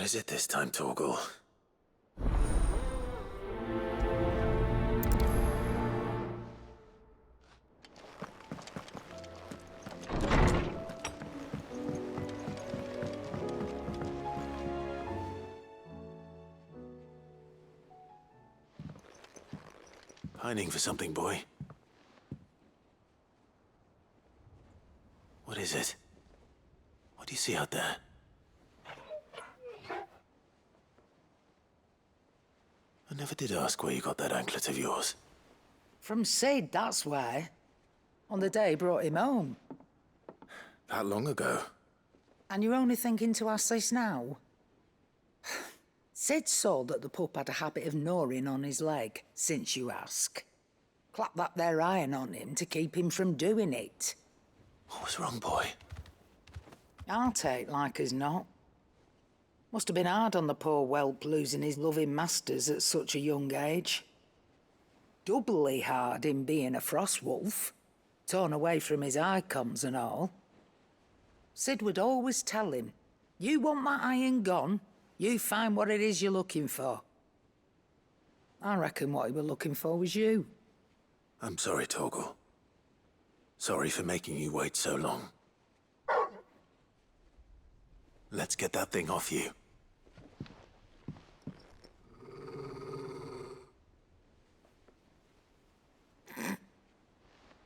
is it this time, Torgal? Pining for something, boy. What is it? What do you see out there? I never did ask where you got that anklet of yours. From Sid, that's why. On the day he brought him home. That long ago? And you're only thinking to ask this now? Sid saw that the pup had a habit of gnawing on his leg, since you ask. Clap that there iron on him to keep him from doing it. What was wrong, boy? I'll take like as not. Must have been hard on the poor whelp losing his loving masters at such a young age. Doubly hard in being a frost wolf, torn away from his icons and all. Sid would always tell him, you want that iron gone, you find what it is you're looking for. I reckon what he were looking for was you. I'm sorry, Torgal. Sorry for making you wait so long. Let's get that thing off you.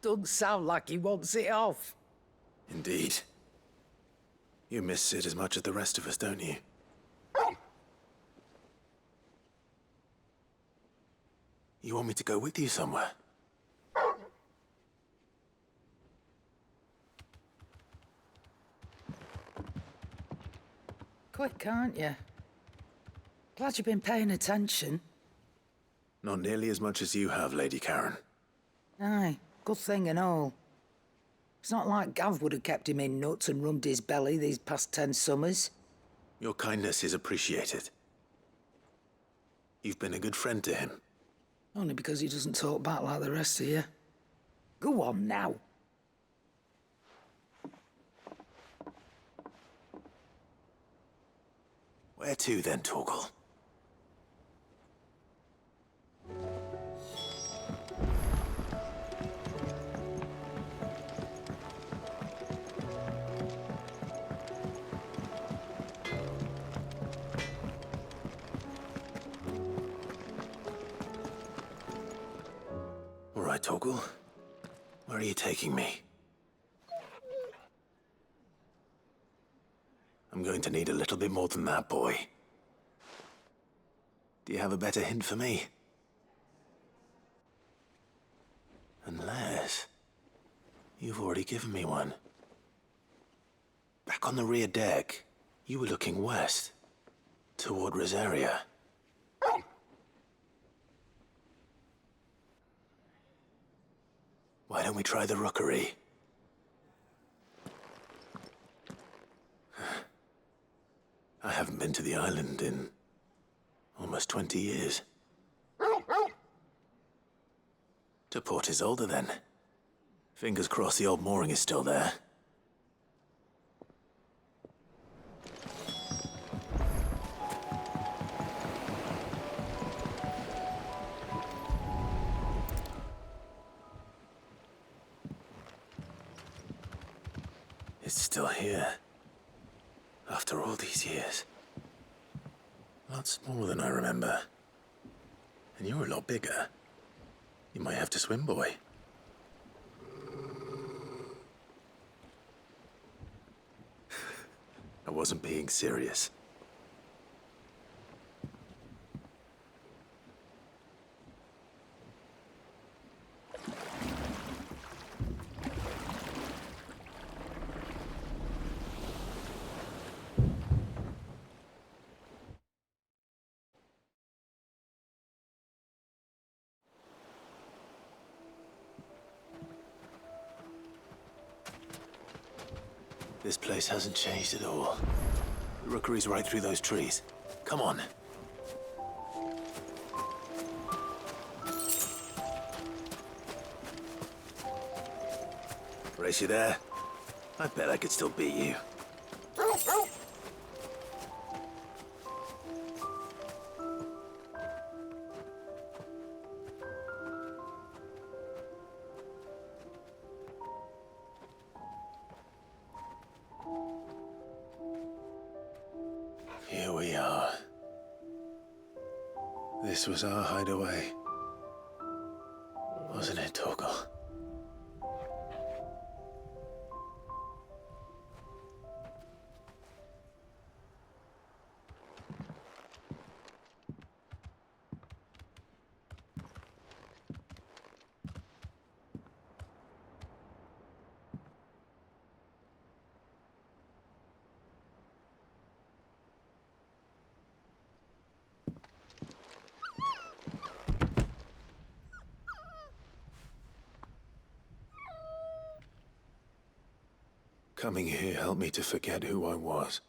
Doesn't sound like he wants it off. Indeed. You miss Sid as much as the rest of us, don't you? You want me to go with you somewhere? Quick, aren't you? Glad you've been paying attention. Not nearly as much as you have, Lady Karen. Aye, good thing and all. It's not like Gav would have kept him in nuts and rubbed his belly these past 10 summers. Your kindness is appreciated. You've been a good friend to him. Only because he doesn't talk back like the rest of you. Go on now. Where to then, Torgal? All right, Torgal. Where are you taking me? I'm going to need a little bit more than that, boy. Do you have a better hint for me? Unless... you've already given me one. Back on the rear deck, you were looking west, toward Rosaria. Why don't we try the rookery? I haven't been to the island in almost 20 years. To Port Isolde, then. Fingers crossed the old mooring is still there. It's still here. After all these years. A lot smaller than I remember. And you're a lot bigger. You might have to swim, boy. I wasn't being serious. This place hasn't changed at all. The rookery's right through those trees. Come on. Race you there? I bet I could still beat you. This was our hideaway. Wasn't it, Torgal? Coming here helped me to forget who I was.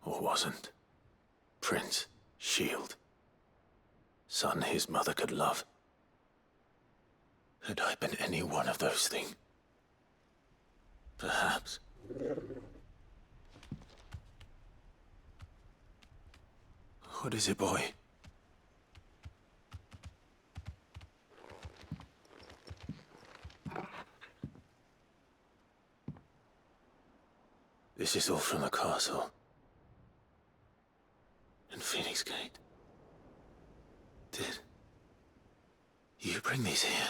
Or wasn't. Prince, shield. Son his mother could love. Had I been any one of those things? Perhaps. What is it, boy? This is all from the castle. And Phoenix Gate. Did you bring these here?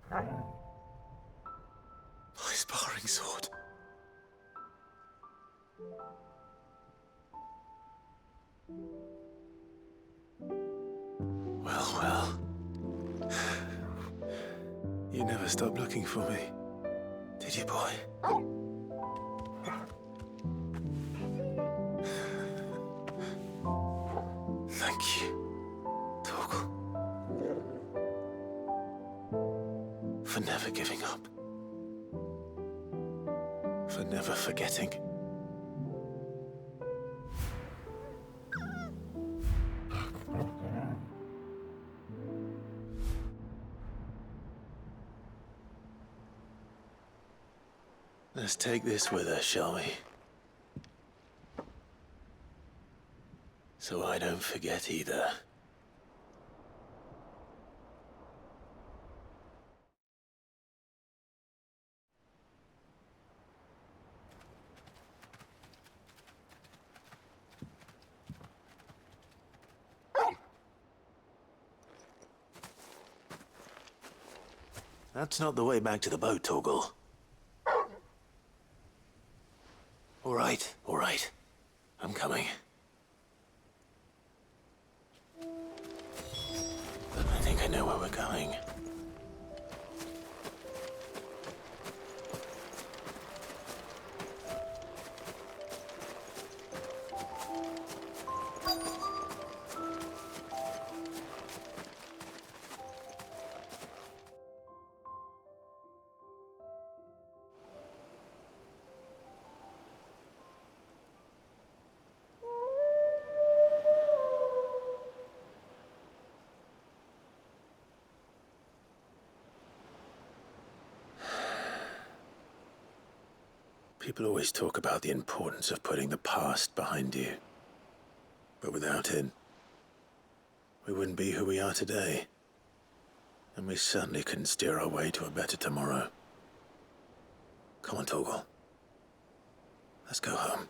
My sparring sword. Well, well. You never stopped looking for me, did you, boy? Thank you, Torgal. For never giving up. For never forgetting. Let's take this with us, shall we? So I don't forget either. That's not the way back to the boat, Torgal. All right. I'm coming. I think I know where we're going. People always talk about the importance of putting the past behind you. But without it, we wouldn't be who we are today. And we certainly couldn't steer our way to a better tomorrow. Come on, Torgal. Let's go home.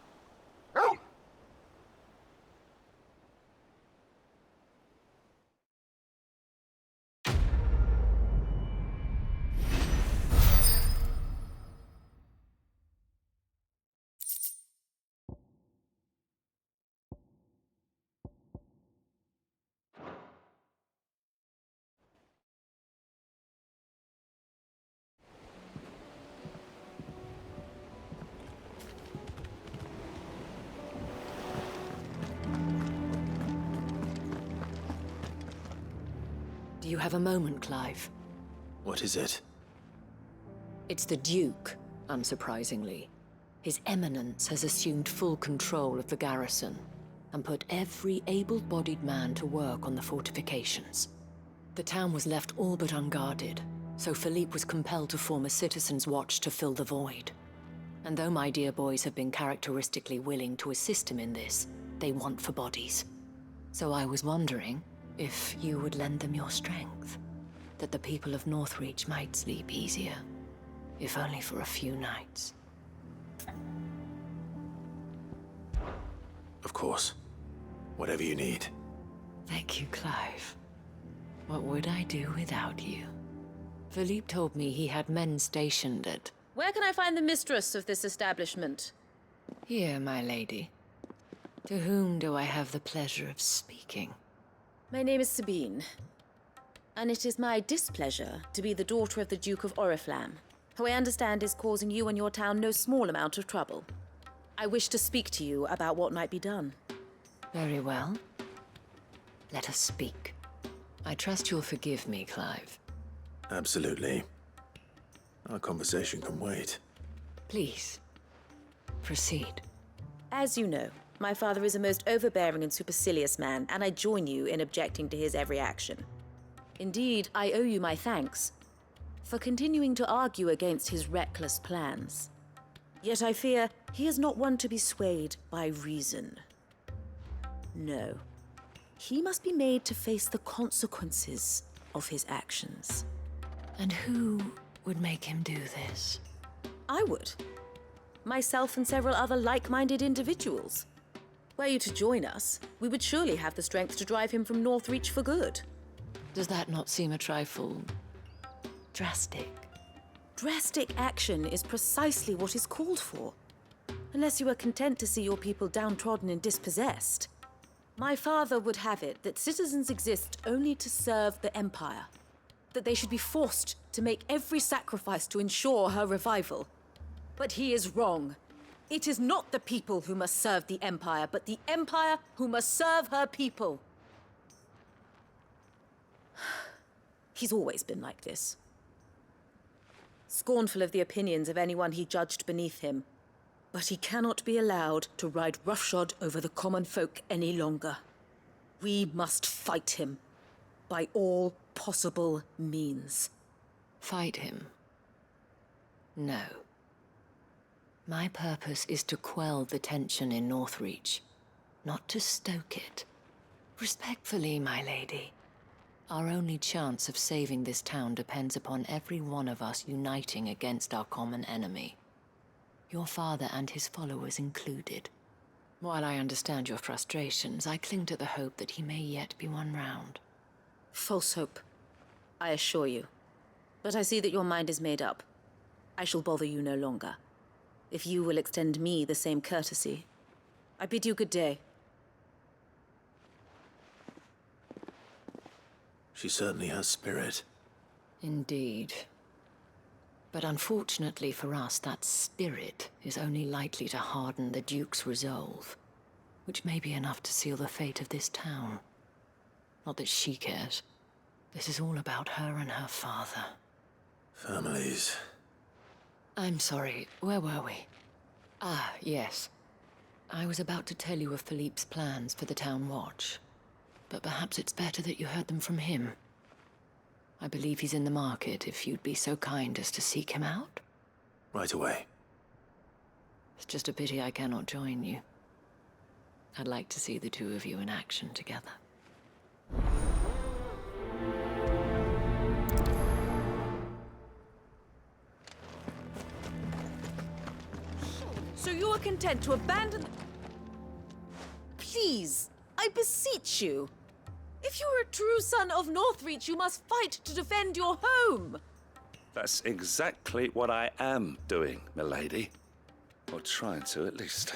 Do you have a moment, Clive? What is it? It's the Duke, unsurprisingly. His Eminence has assumed full control of the garrison and put every able-bodied man to work on the fortifications. The town was left all but unguarded, so Philippe was compelled to form a citizens' watch to fill the void. And though my dear boys have been characteristically willing to assist him in this, they want for bodies. So I was wondering if you would lend them your strength, that the people of Northreach might sleep easier, if only for a few nights. Of course. Whatever you need. Thank you, Clive. What would I do without you? Philippe told me he had men stationed at... Where can I find the mistress of this establishment? Here, my lady. To whom do I have the pleasure of speaking? My name is Sabine, and it is my displeasure to be the daughter of the Duke of Oriflamme, who I understand is causing you and your town no small amount of trouble. I wish to speak to you about what might be done. Very well. Let us speak. I trust you'll forgive me, Clive. Absolutely. Our conversation can wait. Please, proceed. As you know, my father is a most overbearing and supercilious man, and I join you in objecting to his every action. Indeed, I owe you my thanks for continuing to argue against his reckless plans. Yet I fear he is not one to be swayed by reason. No. He must be made to face the consequences of his actions. And who would make him do this? I would. Myself and several other like-minded individuals. Were you to join us, we would surely have the strength to drive him from Northreach for good. Does that not seem a trifle... drastic? Drastic action is precisely what is called for. Unless you are content to see your people downtrodden and dispossessed. My father would have it that citizens exist only to serve the Empire. That they should be forced to make every sacrifice to ensure her revival. But he is wrong. It is not the people who must serve the Empire, but the Empire who must serve her people. He's always been like this. Scornful of the opinions of anyone he judged beneath him. But he cannot be allowed to ride roughshod over the common folk any longer. We must fight him by all possible means. Fight him? No. My purpose is to quell the tension in Northreach, not to stoke it. Respectfully, my lady. Our only chance of saving this town depends upon every one of us uniting against our common enemy. Your father and his followers included. While I understand your frustrations, I cling to the hope that he may yet be won round. False hope, I assure you. But I see that your mind is made up. I shall bother you no longer. If you will extend me the same courtesy, I bid you good day. She certainly has spirit. Indeed. But unfortunately for us, that spirit is only likely to harden the Duke's resolve, which may be enough to seal the fate of this town. Not that she cares. This is all about her and her father. Families. I'm sorry, where were we? Ah, yes. I was about to tell you of Philippe's plans for the town watch, but perhaps it's better that you heard them from him. I believe he's in the market, if you'd be so kind as to seek him out. Right away. It's just a pity I cannot join you. I'd like to see the two of you in action together. So you are content to abandon... Please, I beseech you. If you are a true son of Northreach, you must fight to defend your home. That's exactly what I am doing, milady. Or trying to, at least.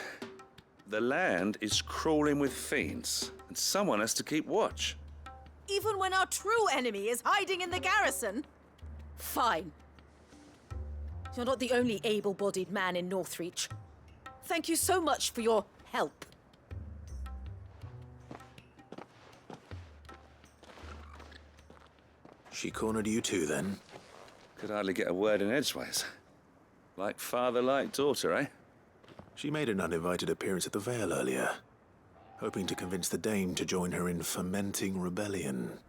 The land is crawling with fiends, and someone has to keep watch. Even when our true enemy is hiding in the garrison? Fine. You're not the only able-bodied man in Northreach. Thank you so much for your help. She cornered you too, then? Could hardly get a word in edgeways. Like father, like daughter, eh? She made an uninvited appearance at the Vale earlier, hoping to convince the Dame to join her in fomenting rebellion.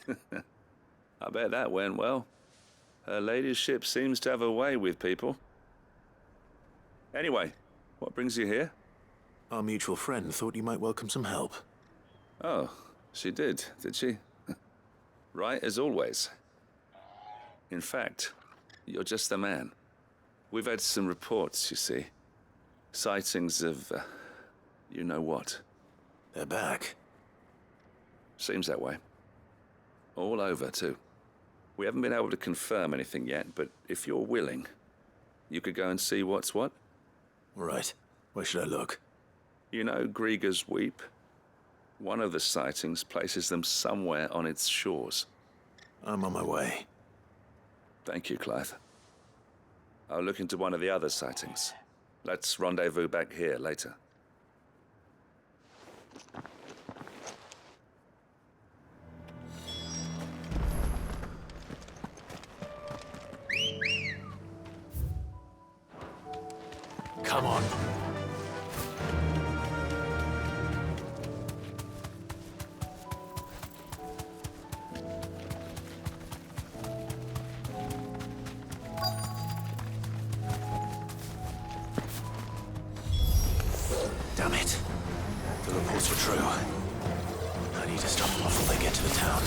I bet that went well. Her ladyship seems to have a way with people. Anyway, what brings you here? Our mutual friend thought you might welcome some help. Oh, she did she? Right as always. In fact, you're just the man. We've had some reports, you see. Sightings of You know what? They're back. Seems that way. All over, too. We haven't been able to confirm anything yet, but if you're willing, you could go and see what's what. Right. Where should I look? You know Grieger's Weep? One of the sightings places them somewhere on its shores. I'm on my way. Thank you, Clive. I'll look into one of the other sightings. Let's rendezvous back here later. Come on. Damn it. The reports were true. I need to stop them before they get to the town.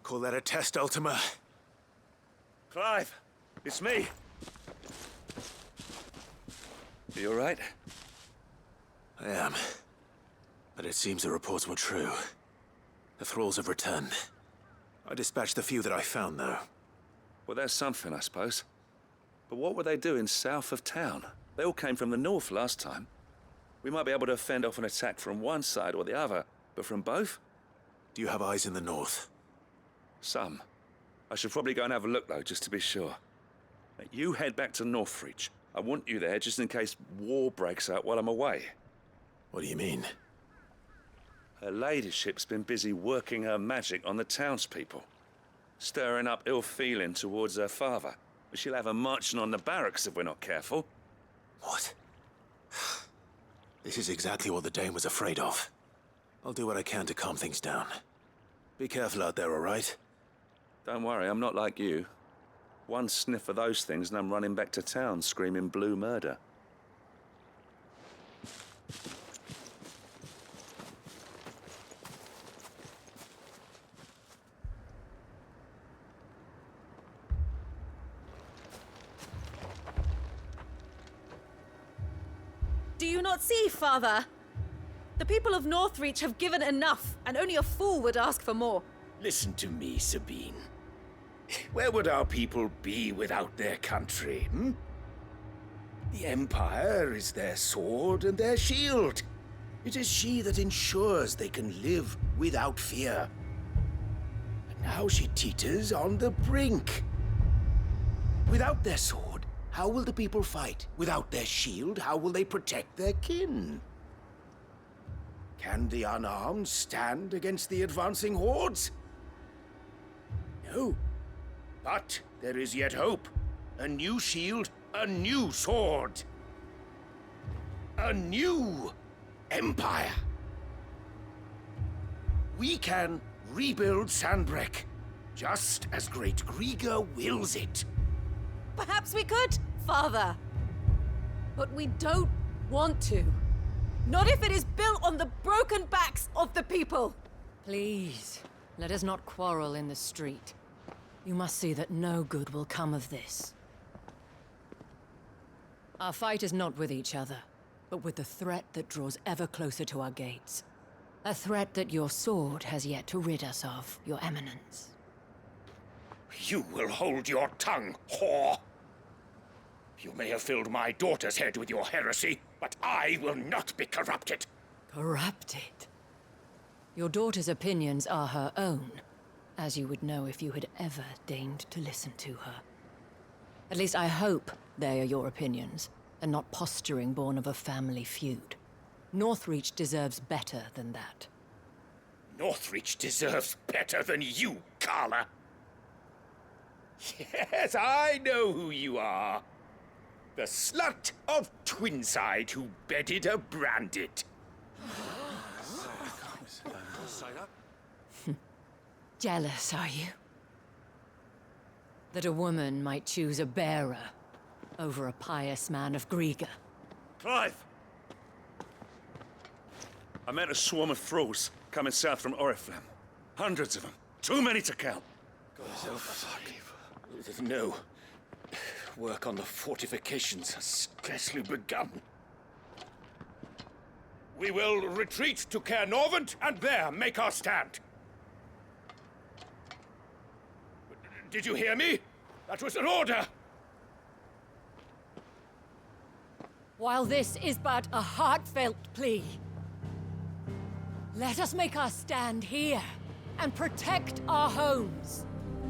Call that a test, Ultima? Clive, it's me. You all right? I am. But it seems the reports were true. The thralls have returned. I dispatched the few that I found, though. Well, there's something, I suppose. But what were they doing south of town? They all came from the north last time. We might be able to fend off an attack from one side or the other, but from both? Do you have eyes in the north? Some. I should probably go and have a look, though, just to be sure. Now, you head back to Northreach. I want you there just in case war breaks out while I'm away. What do you mean? Her ladyship's been busy working her magic on the townspeople, stirring up ill feeling towards her father. She'll have her marching on the barracks if we're not careful. What? This is exactly what the Dane was afraid of. I'll do what I can to calm things down. Be careful out there, all right? Don't worry, I'm not like you. One sniff of those things and I'm running back to town screaming blue murder. Do you not see, Father? The people of Northreach have given enough, and only a fool would ask for more. Listen to me, Sabine. Where would our people be without their country, hmm? The Empire is their sword and their shield. It is she that ensures they can live without fear. And now she teeters on the brink. Without their sword, how will the people fight? Without their shield, how will they protect their kin? Can the unarmed stand against the advancing hordes? No. But there is yet hope. A new shield, a new sword. A new empire. We can rebuild Sandbreck, just as great Grieger wills it. Perhaps we could, Father. But we don't want to. Not if it is built on the broken backs of the people. Please, let us not quarrel in the street. You must see that no good will come of this. Our fight is not with each other, but with the threat that draws ever closer to our gates. A threat that your sword has yet to rid us of, Your Eminence. You will hold your tongue, whore! You may have filled my daughter's head with your heresy, but I will not be corrupted! Corrupted? Your daughter's opinions are her own, as you would know if you had ever deigned to listen to her. At least I hope they are your opinions, and not posturing born of a family feud. Northreach deserves better than that. Northreach deserves better than you, Carla! Yes, I know who you are. The slut of Twinside who bedded a branded. Jealous, are you? That a woman might choose a bearer over a pious man of Griga. Clive! I met a swarm of thralls coming south from Oriflamme. Hundreds of them. Too many to count. No. Work on the fortifications has scarcely begun. We will retreat to Caernarvon and there make our stand. Did you hear me? That was an order! While this is but a heartfelt plea, let us make our stand here and protect our homes.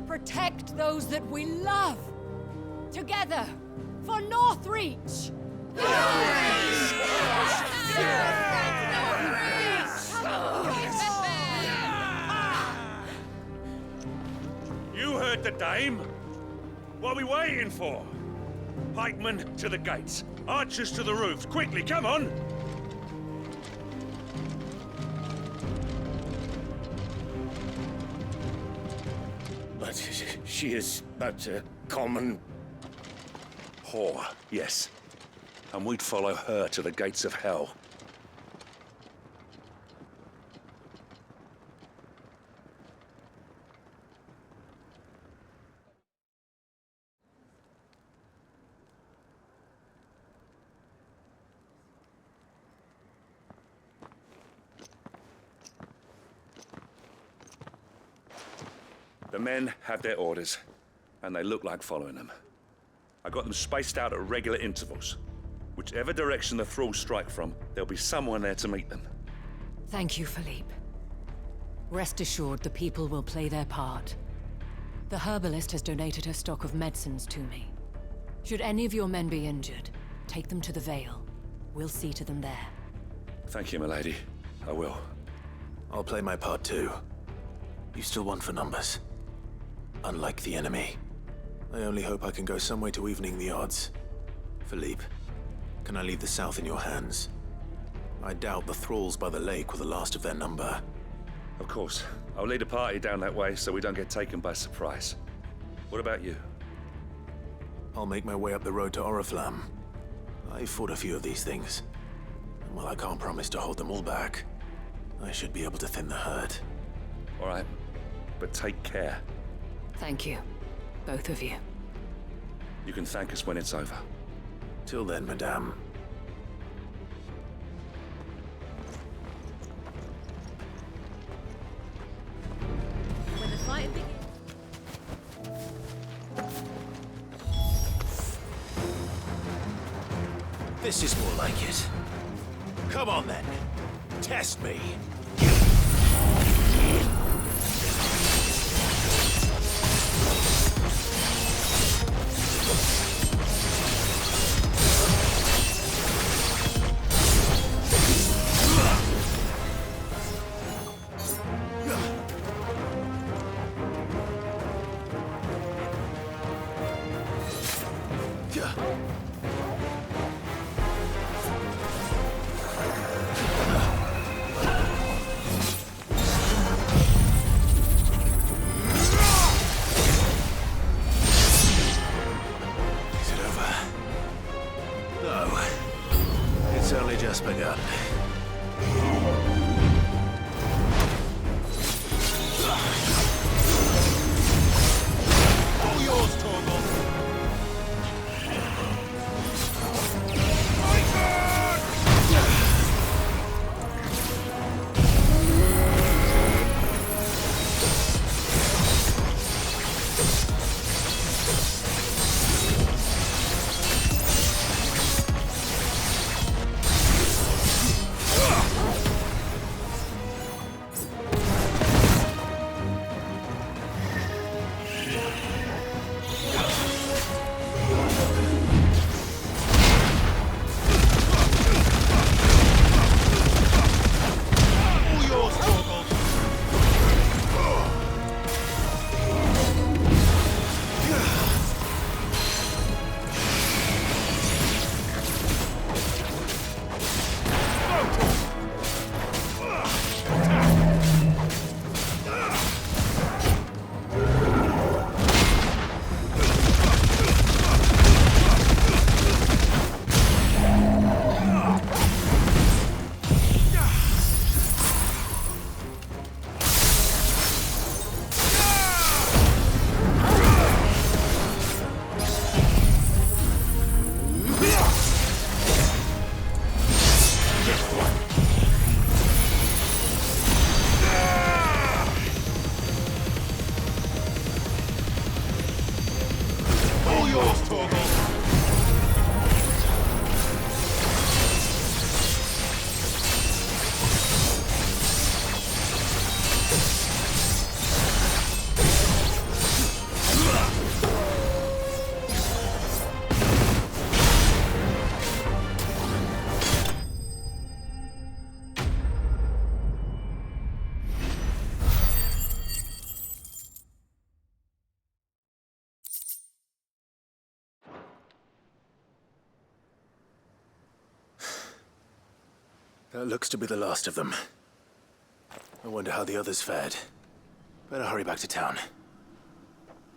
Protect those that we love. Together, for Northreach! You heard the dame. What are we waiting for? Pikemen to the gates. Archers to the roofs. Quickly, come on! But she is but a common... Whore, yes. And we'd follow her to the gates of hell. The men have their orders, and they look like following them. I got them spaced out at regular intervals. Whichever direction the thralls strike from, there'll be someone there to meet them. Thank you, Philippe. Rest assured the people will play their part. The herbalist has donated her stock of medicines to me. Should any of your men be injured, take them to the Vale. We'll see to them there. Thank you, milady. I will. I'll play my part too. You still want for numbers. Unlike the enemy. I only hope I can go some way to evening the odds. Philippe, can I leave the south in your hands? I doubt the thralls by the lake were the last of their number. Of course. I'll lead a party down that way so we don't get taken by surprise. What about you? I'll make my way up the road to Oriflamme. I fought a few of these things. And while I can't promise to hold them all back, I should be able to thin the herd. All right. But take care. Thank you, both of you. You can thank us when it's over. Till then, madame. When the fight begins... This is more like it. Come on then. Test me. Just begun. All yours, Torgal. That looks to be the last of them. I wonder how the others fared. Better hurry back to town.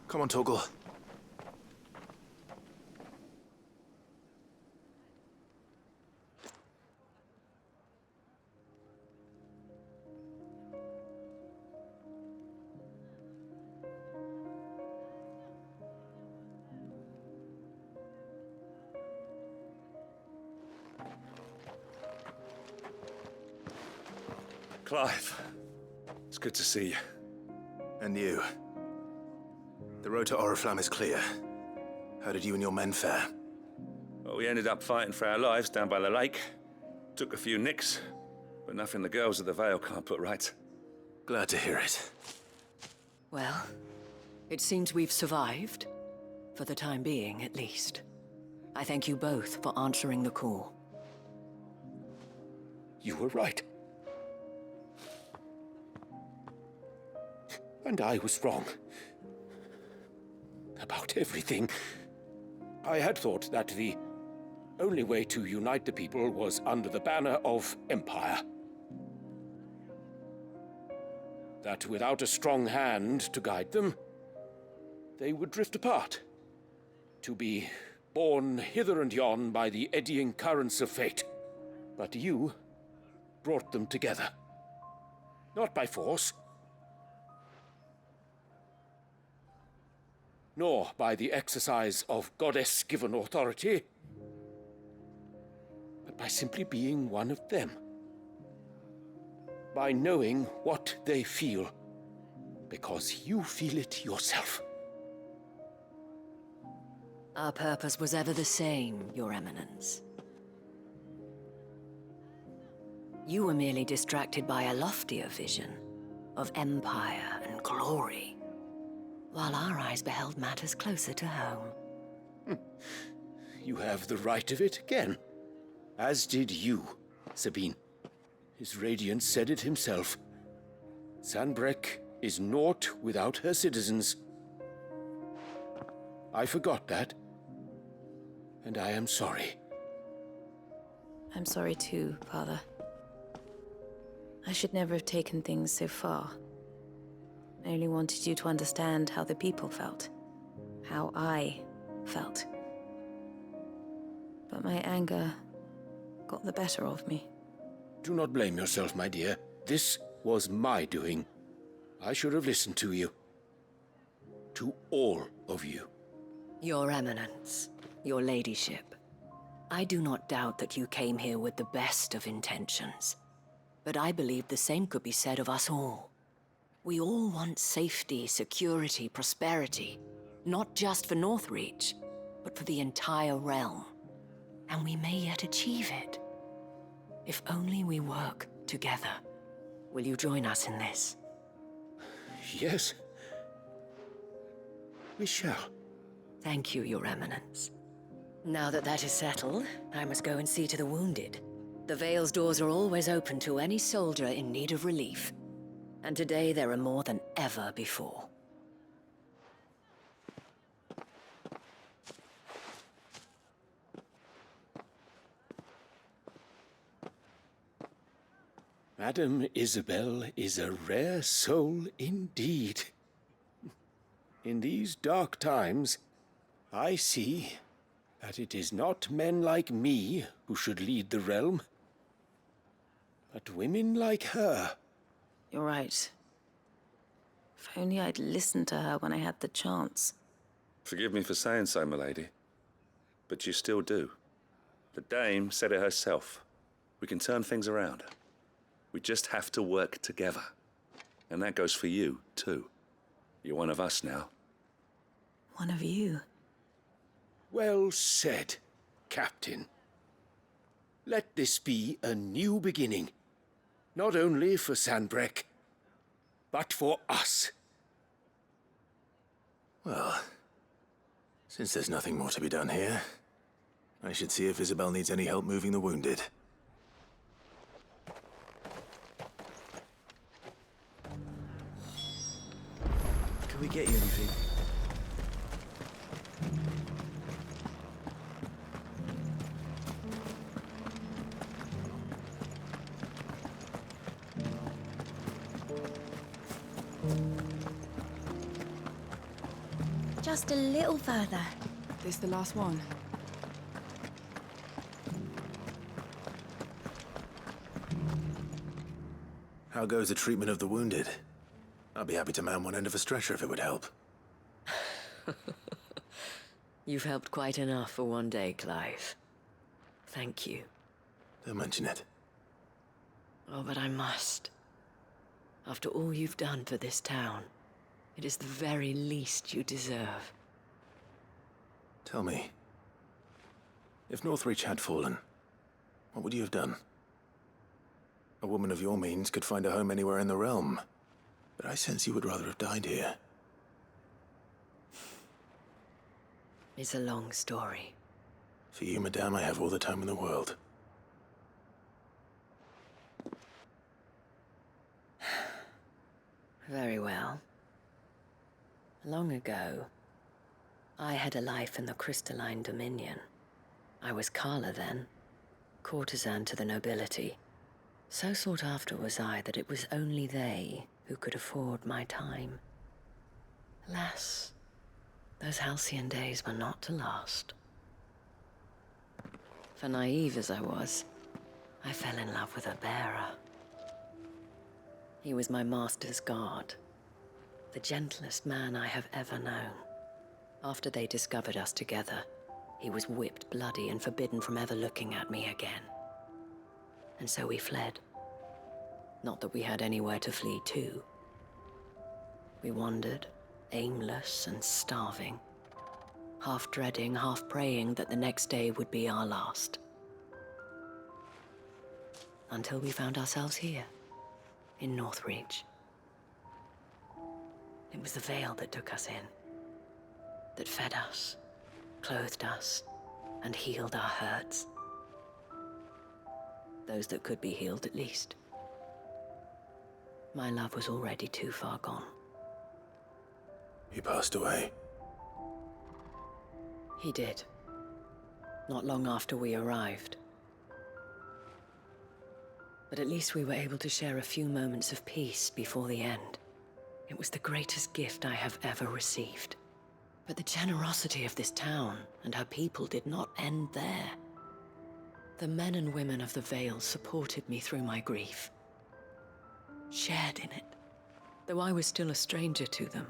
Come on, Torgal. Clive, it's good to see you. And you. The road to Oriflamme is clear. How did you and your men fare? Well, we ended up fighting for our lives down by the lake. Took a few nicks, but nothing the girls of the Vale can't put right. Glad to hear it. Well, it seems we've survived. For the time being, at least. I thank you both for answering the call. You were right. And I was wrong. About everything. I had thought that the only way to unite the people was under the banner of Empire. That without a strong hand to guide them, they would drift apart. To be borne hither and yon by the eddying currents of fate. But you brought them together. Not by force, nor by the exercise of goddess-given authority, but by simply being one of them. By knowing what they feel, because you feel it yourself. Our purpose was ever the same, Your Eminence. You were merely distracted by a loftier vision of empire and glory, while our eyes beheld matters closer to home. You have the right of it again. As did you, Sabine. His radiance said it himself. Sanbreque is naught without her citizens. I forgot that, and I am sorry. I'm sorry too, Father. I should never have taken things so far. I only wanted you to understand how the people felt. How I felt. But my anger got the better of me. Do not blame yourself, my dear. This was my doing. I should have listened to you. To all of you. Your Eminence, your ladyship, I do not doubt that you came here with the best of intentions. But I believe the same could be said of us all. We all want safety, security, prosperity. Not just for Northreach, but for the entire realm. And we may yet achieve it. If only we work together. Will you join us in this? Yes. We shall. Thank you, Your Eminence. Now that that is settled, I must go and see to the wounded. The Vale's doors are always open to any soldier in need of relief. And today there are more than ever before. Madame Isabel is a rare soul indeed. In these dark times, I see that it is not men like me who should lead the realm, but women like her. You're right. If only I'd listened to her when I had the chance. Forgive me for saying so, milady, but you still do. The dame said it herself. We can turn things around. We just have to work together. And that goes for you, too. You're one of us now. One of you. Well said, Captain. Let this be a new beginning. Not only for Sanbreque, but for us. Well, since there's nothing more to be done here, I should see if Isabel needs any help moving the wounded. Can we get you anything? Just a little further. This the last one? How goes the treatment of the wounded? I'd be happy to man one end of a stretcher if it would help. You've helped quite enough for one day, Clive. Thank you. Don't mention it. Oh, but I must. After all you've done for this town, it is the very least you deserve. Tell me, if Northreach had fallen, what would you have done? A woman of your means could find a home anywhere in the realm, but I sense you would rather have died here. It's a long story. For you, madame, I have all the time in the world. Very well. Long ago, I had a life in the Crystalline Dominion. I was Carla then, courtesan to the nobility. So sought after was I that it was only they who could afford my time. Alas, those halcyon days were not to last. For naive as I was, I fell in love with a bearer. He was my master's guard, the gentlest man I have ever known. After they discovered us together, he was whipped bloody and forbidden from ever looking at me again. And so we fled. Not that we had anywhere to flee to. We wandered, aimless and starving, half dreading, half praying that the next day would be our last. Until we found ourselves here, in Northreach. It was the Veil that took us in, that fed us, clothed us, and healed our hurts. Those that could be healed, at least. My love was already too far gone. He passed away. He did. Not long after we arrived. But at least we were able to share a few moments of peace before the end. It was the greatest gift I have ever received. But the generosity of this town and her people did not end there. The men and women of the Vale supported me through my grief. Shared in it, though I was still a stranger to them.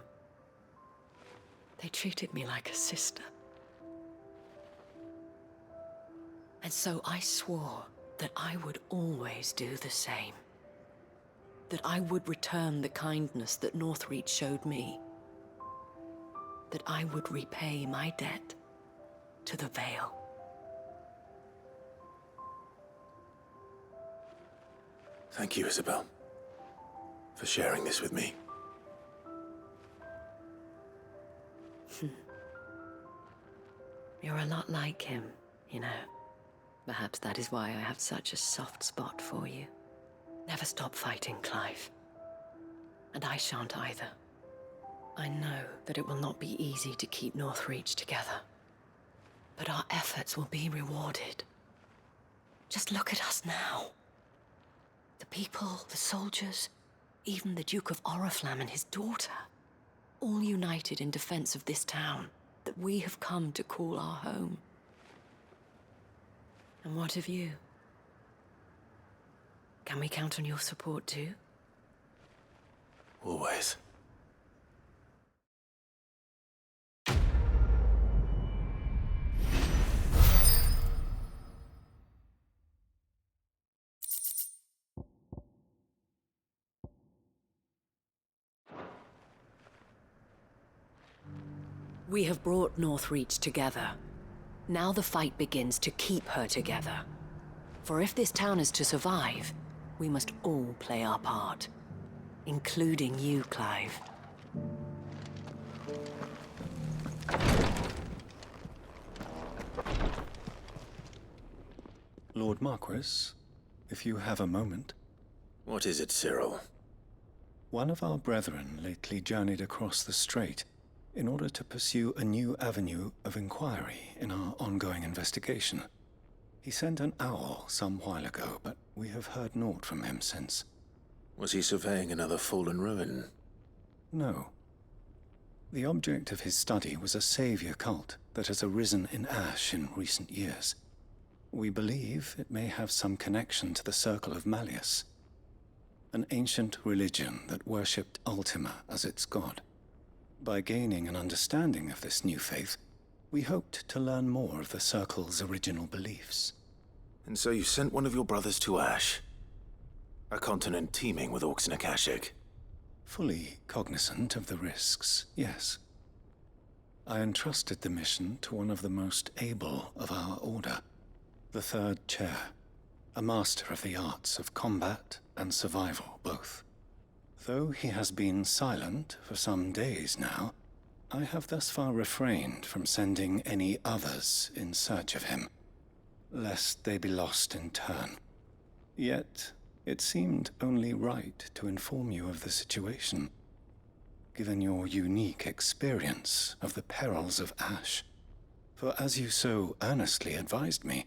They treated me like a sister. And so I swore that I would always do the same. That I would return the kindness that Northreach showed me. That I would repay my debt to the Vale. Thank you, Isabel, for sharing this with me. You're a lot like him, you know. Perhaps that is why I have such a soft spot for you. Never stop fighting, Clive. And I shan't either. I know that it will not be easy to keep Northreach together. But our efforts will be rewarded. Just look at us now. The people, the soldiers, even the Duke of Oriflamme and his daughter, all united in defense of this town that we have come to call our home. And what of you? Can we count on your support too? Always. We have brought Northreach together. Now the fight begins to keep her together. For if this town is to survive, we must all play our part. Including you, Clive. Lord Marquis, if you have a moment. What is it, Cyril? One of our brethren lately journeyed across the strait in order to pursue a new avenue of inquiry in our ongoing investigation. He sent an owl some while ago, but we have heard naught from him since. Was he surveying another fallen ruin? No. The object of his study was a savior cult that has arisen in Ash in recent years. We believe it may have some connection to the Circle of Malleus, an ancient religion that worshipped Ultima as its god. By gaining an understanding of this new faith, we hoped to learn more of the Circle's original beliefs. And so you sent one of your brothers to Ash, a continent teeming with orcs and Akashic. Fully cognizant of the risks, yes. I entrusted the mission to one of the most able of our order, the Third Chair, a master of the arts of combat and survival both. Though he has been silent for some days now, I have thus far refrained from sending any others in search of him, lest they be lost in turn. Yet, it seemed only right to inform you of the situation, given your unique experience of the perils of Ash. For as you so earnestly advised me,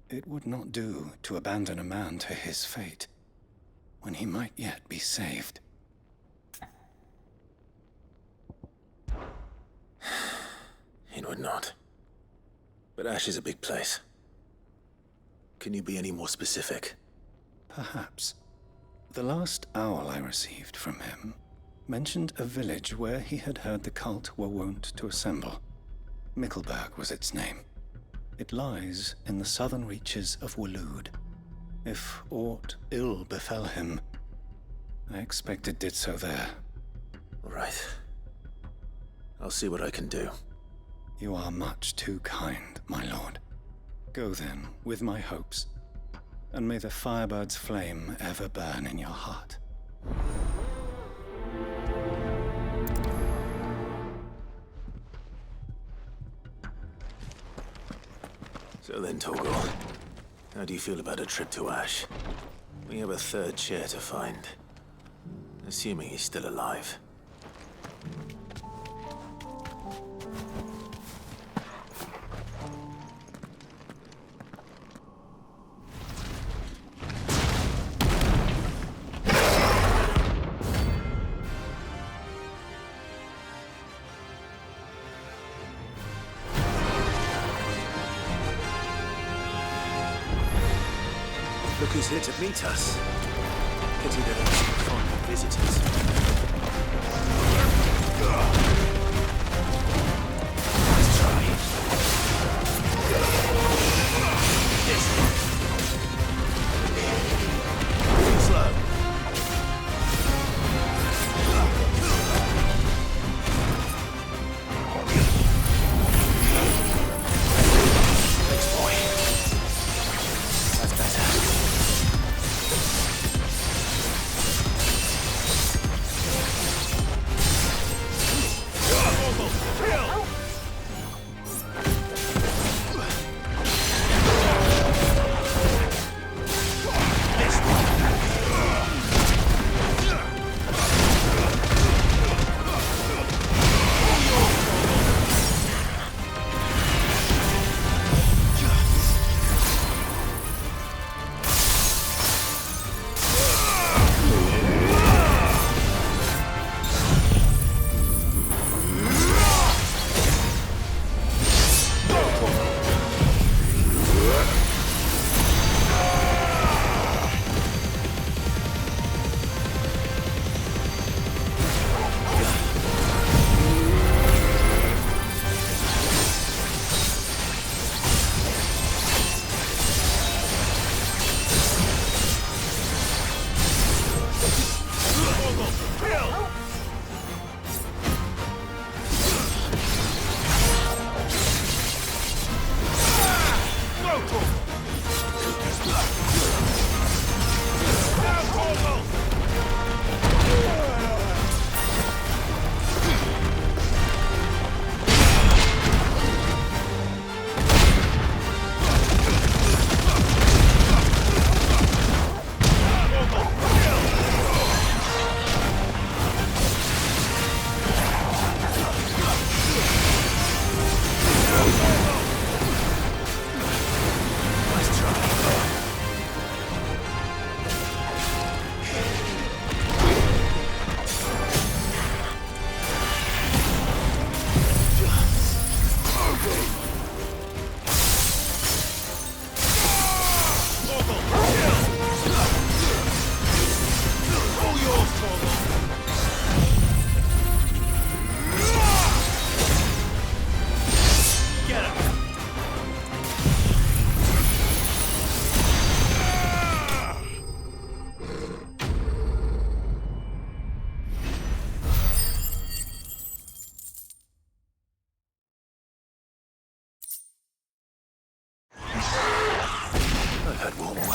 it would not do to abandon a man to his fate, when he might yet be saved. It would not. But Ash is a big place. Can you be any more specific? Perhaps. The last owl I received from him mentioned a village where he had heard the cult were wont to assemble. Mickleburg was its name. It lies in the southern reaches of Waloed. If aught ill befell him, I expect it did so there. Right. I'll see what I can do. You are much too kind, my lord. Go then, with my hopes, and may the Firebird's flame ever burn in your heart. So then, Torgal, how do you feel about a trip to Ash? We have a third chair to find. Assuming he's still alive. Look who's here to meet us. Pity there are some fond visitors. Let's try. Yes. Slow. Thanks, boy. That's better.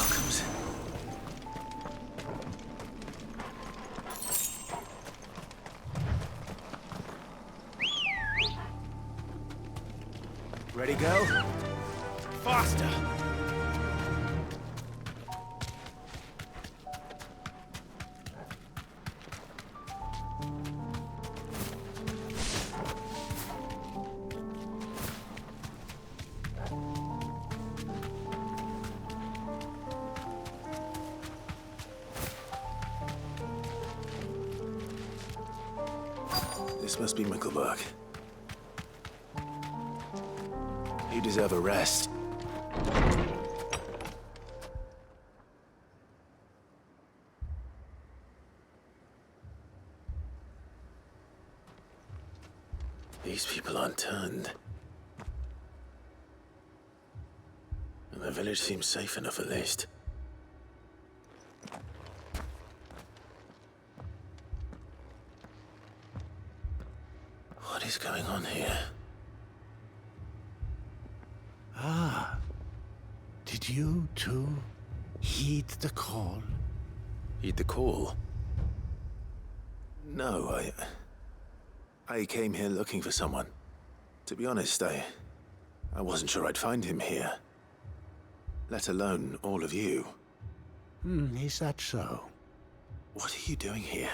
Welcomes. Ready, go? Faster! This must be Mickelberg. You deserve a rest. These people aren't turned. And the village seems safe enough at least. What is going on here? Ah, did you too heed the call? Heed the call? No, I came here looking for someone. To be honest, I wasn't sure I'd find him here. Let alone all of you. Is that so? What are you doing here?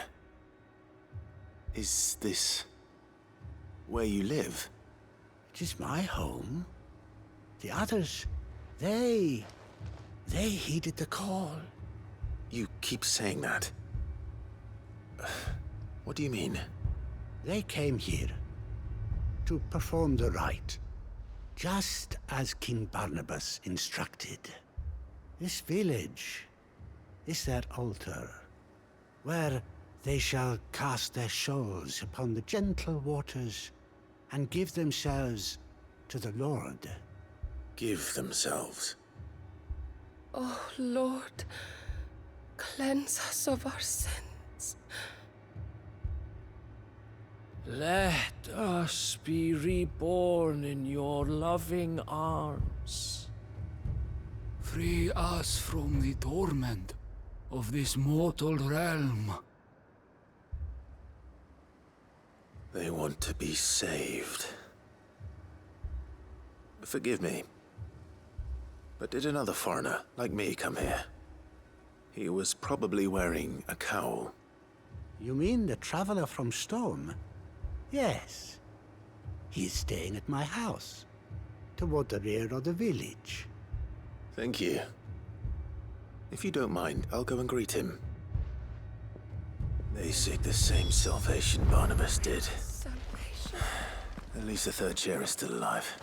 Is this where you live? It is my home. The others, they heeded the call. You keep saying that. What do you mean? They came here to perform the rite, just as King Barnabas instructed. This village is their altar, where they shall cast their shoals upon the gentle waters and give themselves to the Lord. Give themselves. Oh, Lord, cleanse us of our sins. Let us be reborn in your loving arms. Free us from the torment of this mortal realm. They want to be saved. Forgive me, but did another foreigner like me come here? He was probably wearing a cowl. You mean the traveler from Storm? Yes. He is staying at my house, toward the rear of the village. Thank you. If you don't mind, I'll go and greet him. They seek the same salvation Barnabas did. Salvation. At least the third chair is still alive.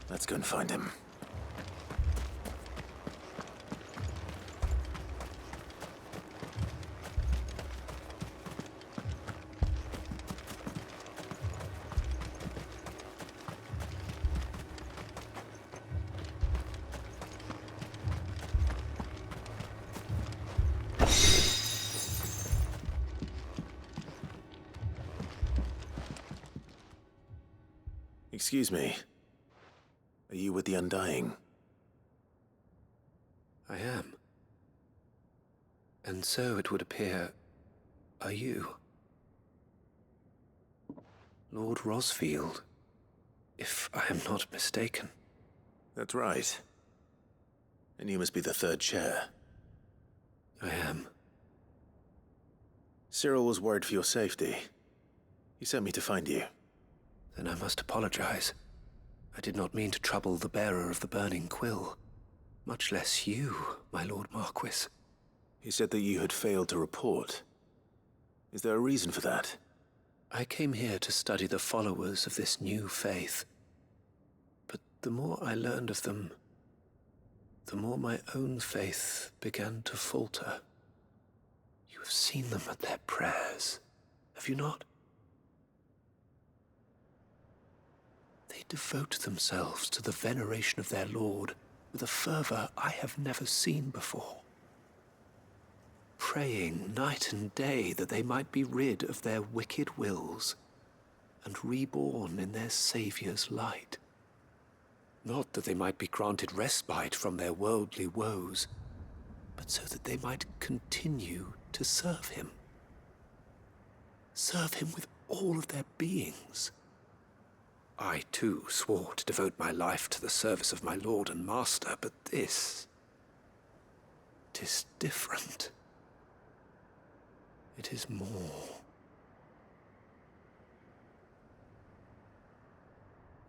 Let's go and find him. Excuse me. Are you with the Undying? I am. And so it would appear, are you? Lord Rosfield, if I am not mistaken. That's right. And you must be the third chair. I am. Cyril was worried for your safety. He sent me to find you. Then I must apologize. I did not mean to trouble the bearer of the burning quill. Much less you, my Lord Marquis. He said that you had failed to report. Is there a reason for that? I came here to study the followers of this new faith. But the more I learned of them, the more my own faith began to falter. You have seen them at their prayers, have you not? They devote themselves to the veneration of their Lord with a fervor I have never seen before. Praying night and day that they might be rid of their wicked wills and reborn in their Saviour's light. Not that they might be granted respite from their worldly woes, but so that they might continue to serve him. Serve him with all of their beings. I, too, swore to devote my life to the service of my lord and master, but this... it is different. It is more.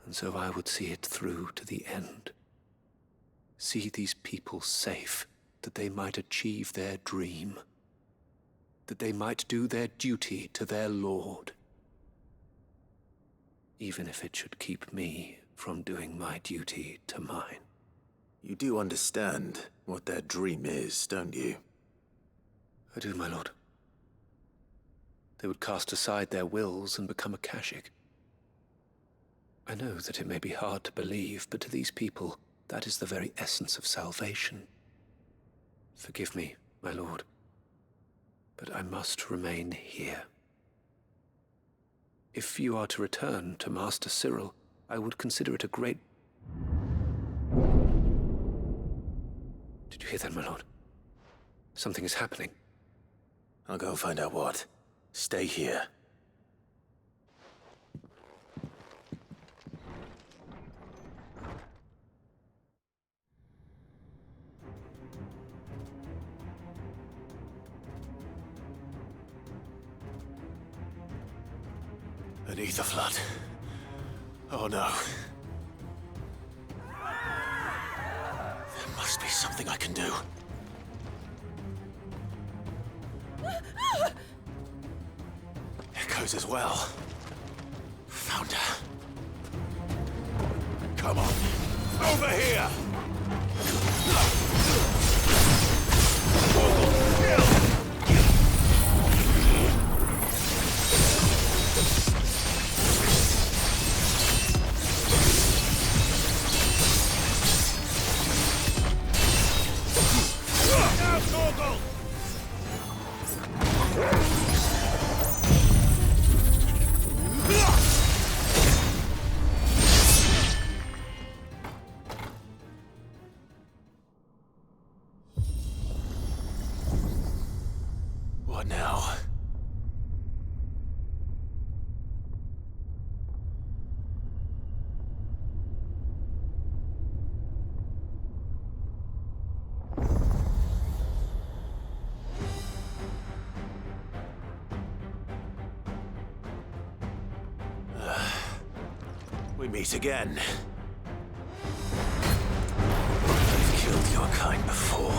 And so I would see it through to the end. See these people safe, that they might achieve their dream. That they might do their duty to their lord. Even if it should keep me from doing my duty to mine. You do understand what their dream is, don't you? I do, my lord. They would cast aside their wills and become a Kashik. I know that it may be hard to believe, but to these people, that is the very essence of salvation. Forgive me, my lord, but I must remain here. If you are to return to Master Cyril, I would consider it a great... Did you hear that, my lord? Something is happening. I'll go and find out what. Stay here. An ether flood. Oh no. There must be something I can do. Echoes as well. Found her. Come on. Over here! What now? We meet again. I've killed your kind before.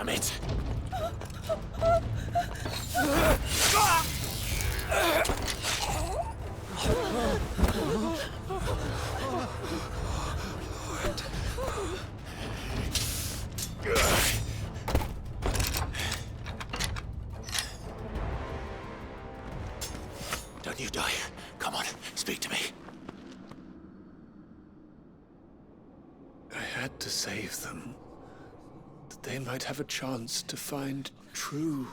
Damn it! Don't you die. Come on, speak to me. I had to save them, that they might have a chance to find true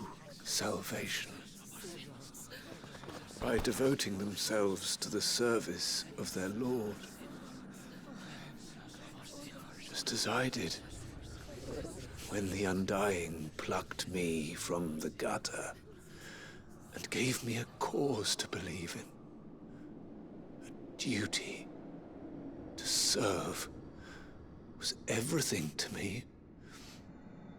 salvation. By devoting themselves to the service of their Lord. Just as I did, when the Undying plucked me from the gutter and gave me a cause to believe in. A duty to serve was everything to me,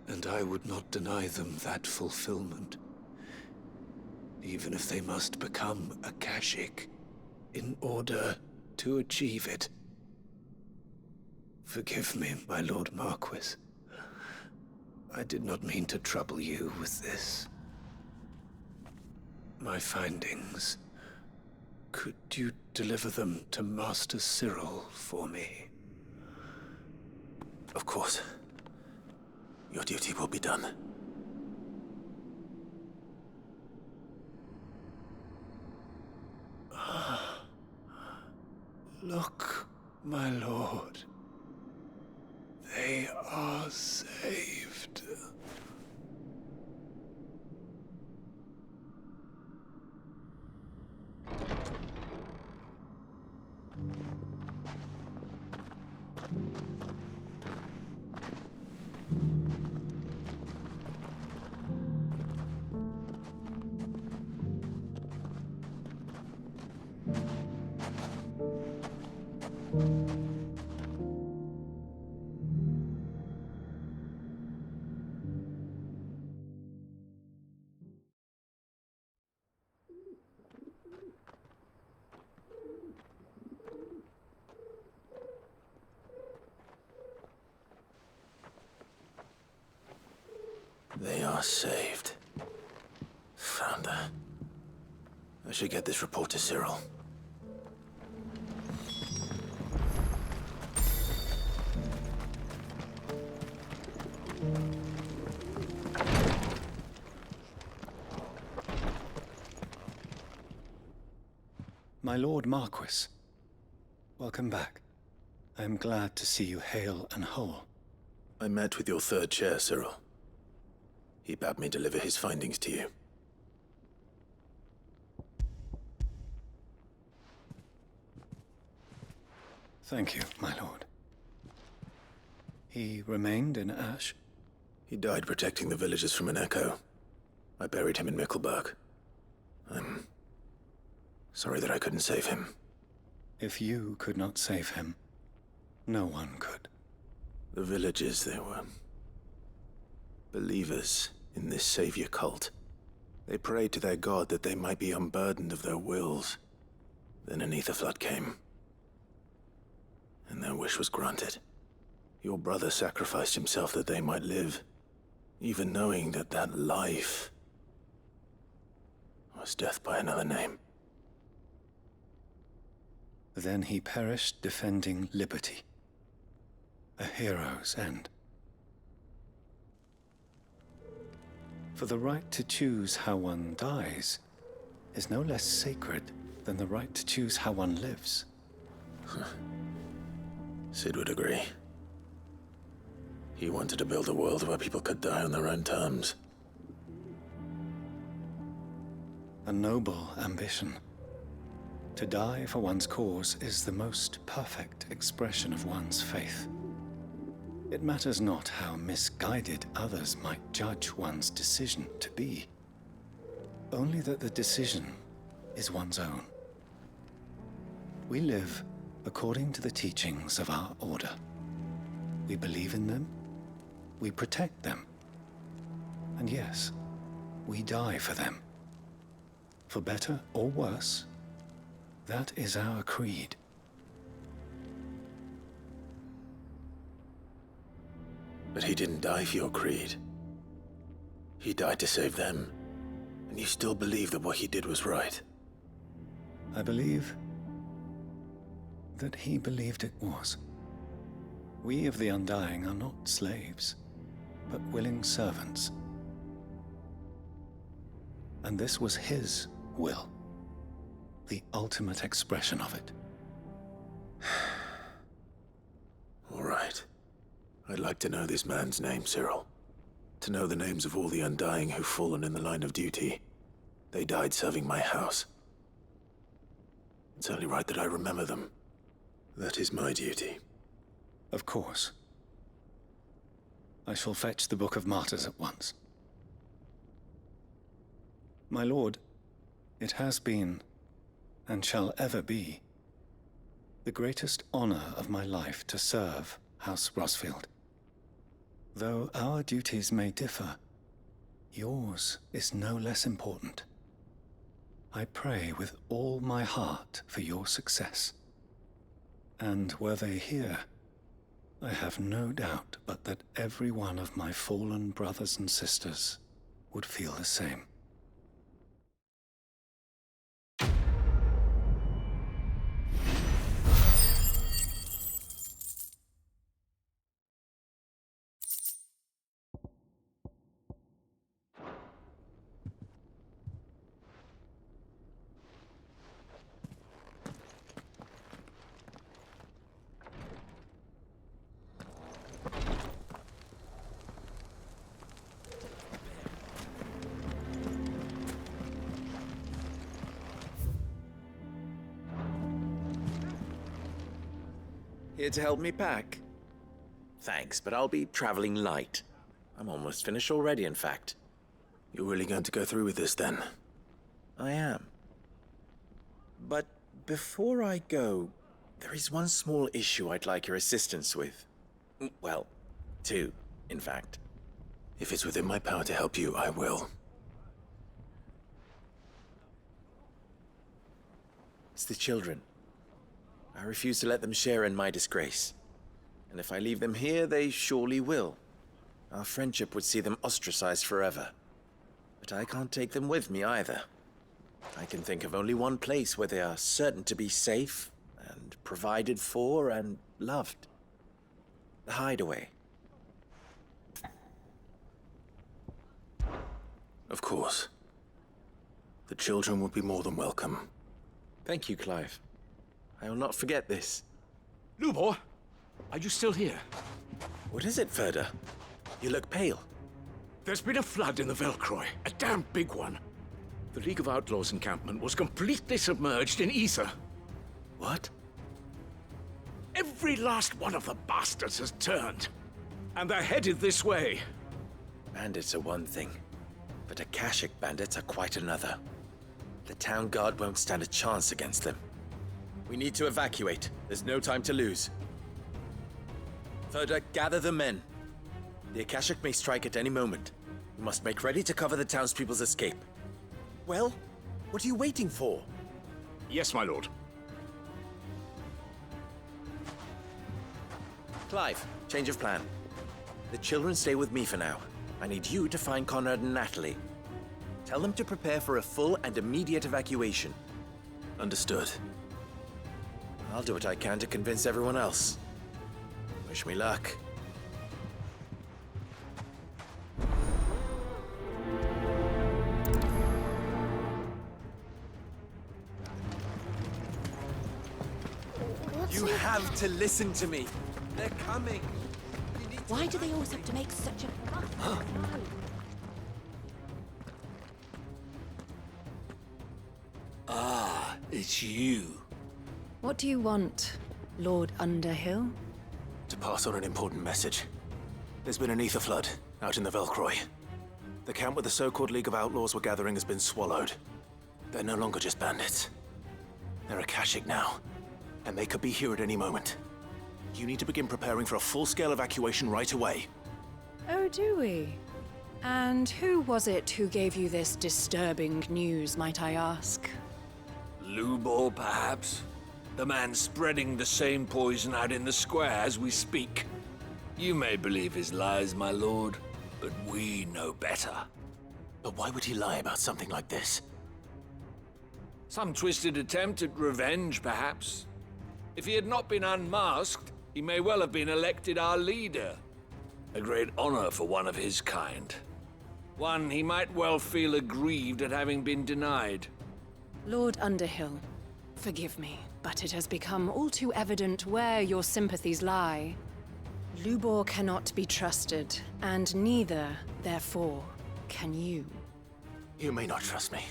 and I would not deny them that fulfillment, even if they must become a Kashik in order to achieve it. Forgive me, my Lord Marquis. I did not mean to trouble you with this. My findings. Could you deliver them to Master Cyril for me? Of course. Your duty will be done. Look, my lord. They are saved. They are saved. Founder. I should get this report to Cyril. My Lord Marquis, welcome back. I am glad to see you hale and whole. I met with your third chair, Cyril. He bade me deliver his findings to you. Thank you, my lord. He remained in Ash? He died protecting the villagers from an echo. I buried him in Mickelberg. I'm sorry that I couldn't save him. If you could not save him, no one could. The villagers, they were believers in this savior cult. They prayed to their god that they might be unburdened of their wills. Then an ether flood came, and their wish was granted. Your brother sacrificed himself that they might live, even knowing that that life was death by another name. Then he perished defending liberty. A hero's end. For the right to choose how one dies is no less sacred than the right to choose how one lives. Sid would agree. He wanted to build a world where people could die on their own terms. A noble ambition. To die for one's cause is the most perfect expression of one's faith. It matters not how misguided others might judge one's decision to be. Only that the decision is one's own. We live according to the teachings of our order. We believe in them, we protect them, and yes, we die for them. For better or worse, that is our creed. But he didn't die for your creed. He died to save them, and you still believe that what he did was right? I believe that he believed it was. We of the Undying are not slaves, but willing servants. And this was his will, the ultimate expression of it. All right. I'd like to know this man's name, Cyril. To know the names of all the Undying who've fallen in the line of duty. They died serving my house. It's only right that I remember them. That is my duty. Of course. I shall fetch the Book of Martyrs at once. My lord, it has been, and shall ever be, the greatest honor of my life to serve House Rosfield. Though our duties may differ, yours is no less important. I pray with all my heart for your success. And were they here, I have no doubt but that every one of my fallen brothers and sisters would feel the same. Here to help me pack? Thanks, but I'll be traveling light. I'm almost finished already, in fact. You're really going to go through with this, then? I am. But before I go, there is one small issue I'd like your assistance with. Well, two, in fact. If it's within my power to help you, I will. It's the children. I refuse to let them share in my disgrace. And if I leave them here, they surely will. Our friendship would see them ostracized forever. But I can't take them with me either. I can think of only one place where they are certain to be safe, and provided for, and loved. The Hideaway. Of course. The children would be more than welcome. Thank you, Clive. I will not forget this. Lubor, are you still here? What is it, Ferda? You look pale. There's been a flood in the Velcroy, a damn big one. The League of Outlaws encampment was completely submerged in ether. What? Every last one of the bastards has turned, and they're headed this way. Bandits are one thing, but Akashic bandits are quite another. The town guard won't stand a chance against them. We need to evacuate. There's no time to lose. Ferda, gather the men. The Akashic may strike at any moment. We must make ready to cover the townspeople's escape. Well, what are you waiting for? Yes, my lord. Clive, change of plan. The children stay with me for now. I need you to find Conrad and Natalie. Tell them to prepare for a full and immediate evacuation. Understood. I'll do what I can to convince everyone else. Wish me luck. You have to listen to me. They're coming. Why do they always have to make such a fuss? Ah, it's you. What do you want, Lord Underhill? To pass on an important message. There's been an ether flood out in the Velcroy. The camp where the so-called League of Outlaws were gathering has been swallowed. They're no longer just bandits. They're Akashic now, and they could be here at any moment. You need to begin preparing for a full-scale evacuation right away. Oh, do we? And who was it who gave you this disturbing news, might I ask? Lubor, perhaps? The man spreading the same poison out in the square as we speak. You may believe his lies, my lord, but we know better. But why would he lie about something like this? Some twisted attempt at revenge, perhaps. If he had not been unmasked, he may well have been elected our leader. A great honor for one of his kind. One he might well feel aggrieved at having been denied. Lord Underhill, forgive me, but it has become all too evident where your sympathies lie. Lubor cannot be trusted, and neither, therefore, can you. You may not trust me,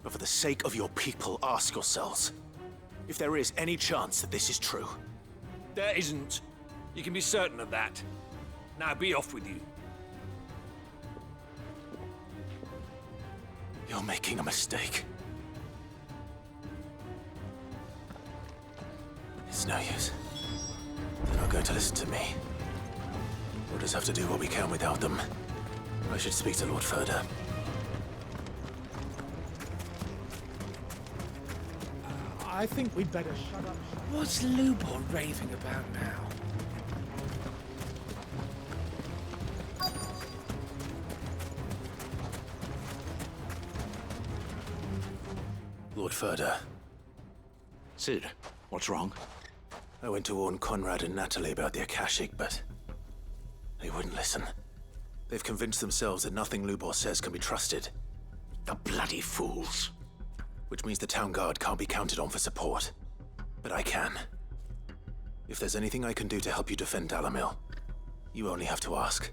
but for the sake of your people, ask yourselves if there is any chance that this is true. There isn't. You can be certain of that. Now be off with you. You're making a mistake. It's no use. They're not going to listen to me. We'll just have to do what we can without them. I should speak to Lord Furder. I think we'd better shut up. What's Lubor raving about now? Lord Furder. Sid, what's wrong? I went to warn Conrad and Natalie about the Akashic, but they wouldn't listen. They've convinced themselves that nothing Lubor says can be trusted. The bloody fools. Which means the town guard can't be counted on for support. But I can. If there's anything I can do to help you defend Dalamil, you only have to ask.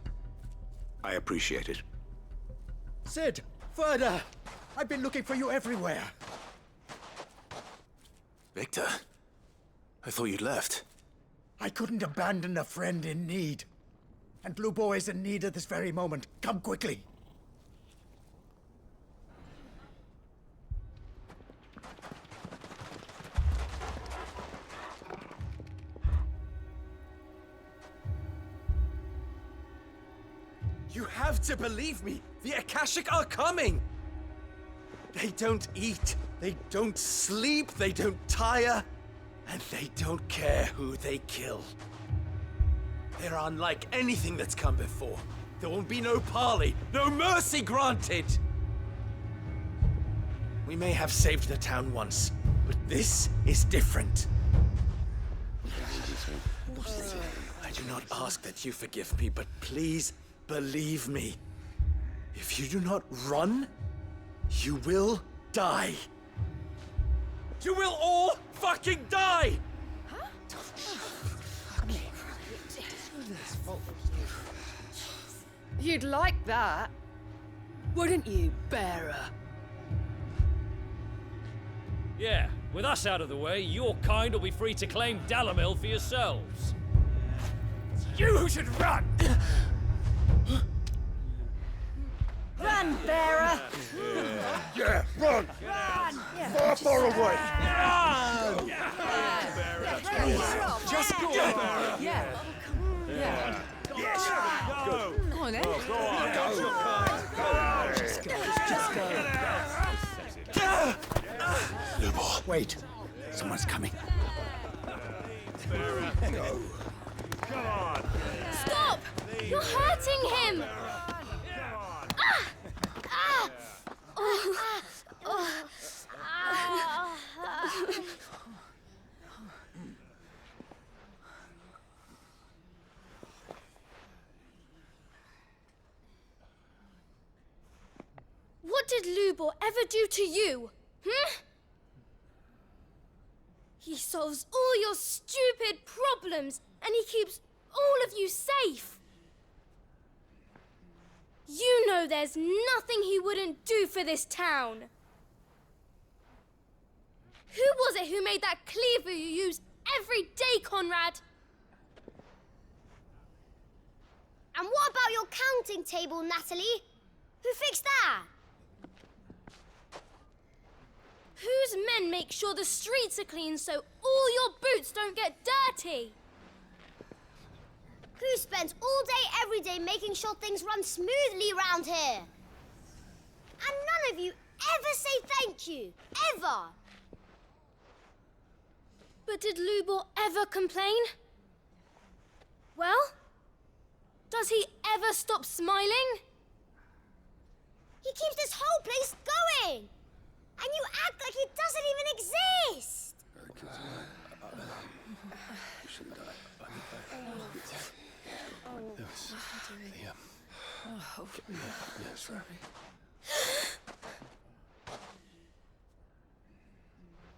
I appreciate it. Sid! Further! I've been looking for you everywhere. Victor? I thought you'd left. I couldn't abandon a friend in need. And Lubor is in need at this very moment. Come quickly. You have to believe me! The Akashic are coming! They don't eat, they don't sleep, they don't tire, and they don't care who they kill. They're unlike anything that's come before. There will be no parley, no mercy granted! We may have saved the town once, but this is different. I do not ask that you forgive me, but please believe me. If you do not run, you will die. You will all fucking die! You'd like that, wouldn't you, bearer? Yeah, with us out of the way, your kind will be free to claim Dalamil for yourselves. You should run! Run, bearer! Yeah, run! Run! Far away! Run! Just go! Yeah. Yeah. Yes! Go! Go on then. Go on! Go! Just go. Just go. Lubor, wait. Someone's coming. Go! Come on! Stop! You're hurting him! What did Lubor ever do to you? He solves all your stupid problems, and he keeps all of you safe. You know there's nothing he wouldn't do for this town. Who was it who made that cleaver you use every day, Conrad? And what about your counting table, Natalie? Who fixed that? Whose men make sure the streets are clean so all your boots don't get dirty? Who spends all day, every day making sure things run smoothly round here? And none of you ever say thank you. Ever. But did Lubor ever complain? Well, does he ever stop smiling? He keeps this whole place going! And you act like it doesn't even exist!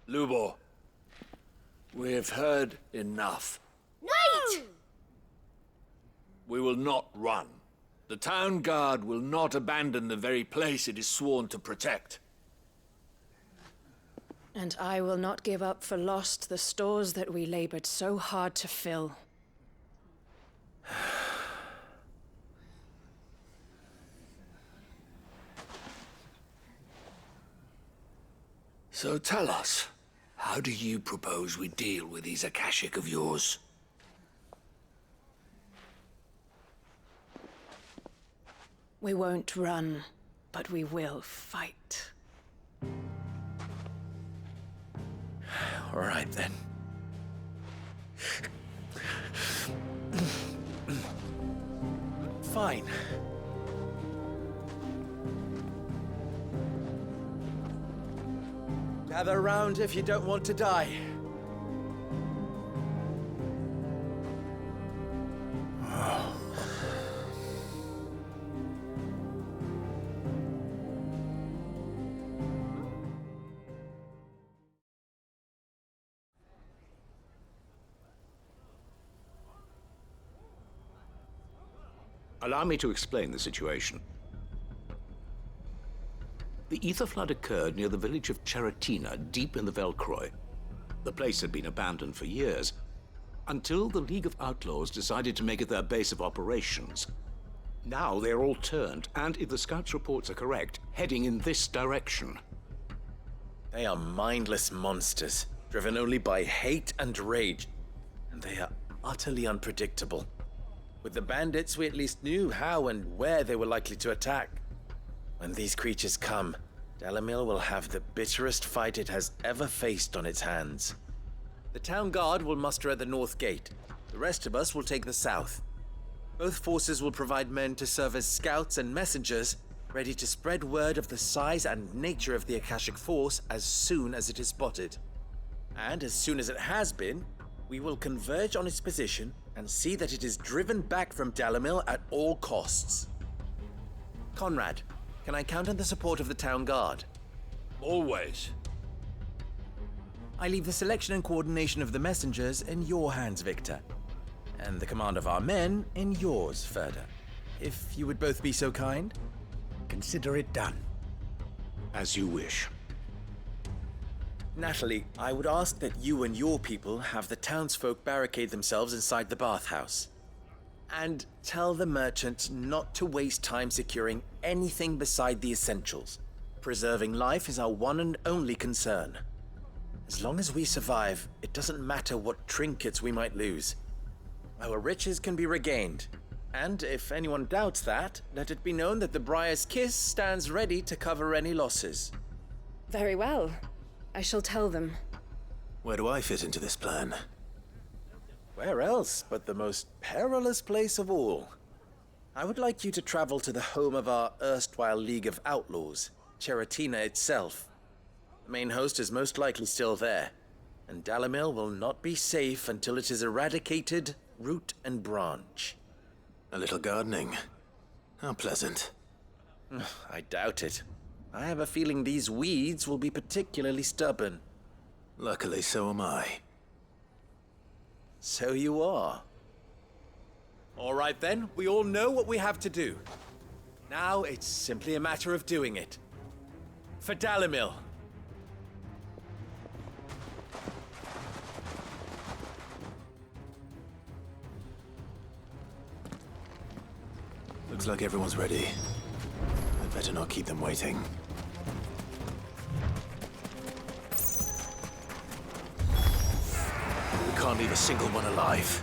Lubo, we've heard enough. Wait! We will not run. The town guard will not abandon the very place it is sworn to protect. And I will not give up for lost the stores that we labored so hard to fill. So tell us, how do you propose we deal with these Akashic of yours? We won't run, but we will fight. All right, then. Fine. Gather round if you don't want to die. Allow me to explain the situation. The ether flood occurred near the village of Cheratina, deep in the Velcroy. The place had been abandoned for years, until the League of Outlaws decided to make it their base of operations. Now they're all turned, and if the scouts' reports are correct, heading in this direction. They are mindless monsters, driven only by hate and rage, and they are utterly unpredictable. With the bandits, we at least knew how and where they were likely to attack. When these creatures come, Dalamil will have the bitterest fight it has ever faced on its hands. The town guard will muster at the north gate. The rest of us will take the south. Both forces will provide men to serve as scouts and messengers, ready to spread word of the size and nature of the Akashic force as soon as it is spotted. And as soon as it has been, we will converge on its position and see that it is driven back from Dalamil at all costs. Conrad, can I count on the support of the town guard? Always. I leave the selection and coordination of the messengers in your hands, Victor. And the command of our men in yours, Ferda. If you would both be so kind. Consider it done. As you wish. Natalie, I would ask that you and your people have the townsfolk barricade themselves inside the bathhouse. And tell the merchant not to waste time securing anything beside the essentials. Preserving life is our one and only concern. As long as we survive, it doesn't matter what trinkets we might lose. Our riches can be regained. And if anyone doubts that, let it be known that the Briar's Kiss stands ready to cover any losses. Very well. I shall tell them. Where do I fit into this plan? Where else but the most perilous place of all? I would like you to travel to the home of our erstwhile League of Outlaws, Cheratina itself. The main host is most likely still there, and Dalamil will not be safe until it is eradicated, root and branch. A little gardening. How pleasant. I doubt it. I have a feeling these weeds will be particularly stubborn. Luckily, so am I. So you are. All right then, we all know what we have to do. Now it's simply a matter of doing it. For Dalamil. Looks like everyone's ready. I'd better not keep them waiting. We can't leave a single one alive.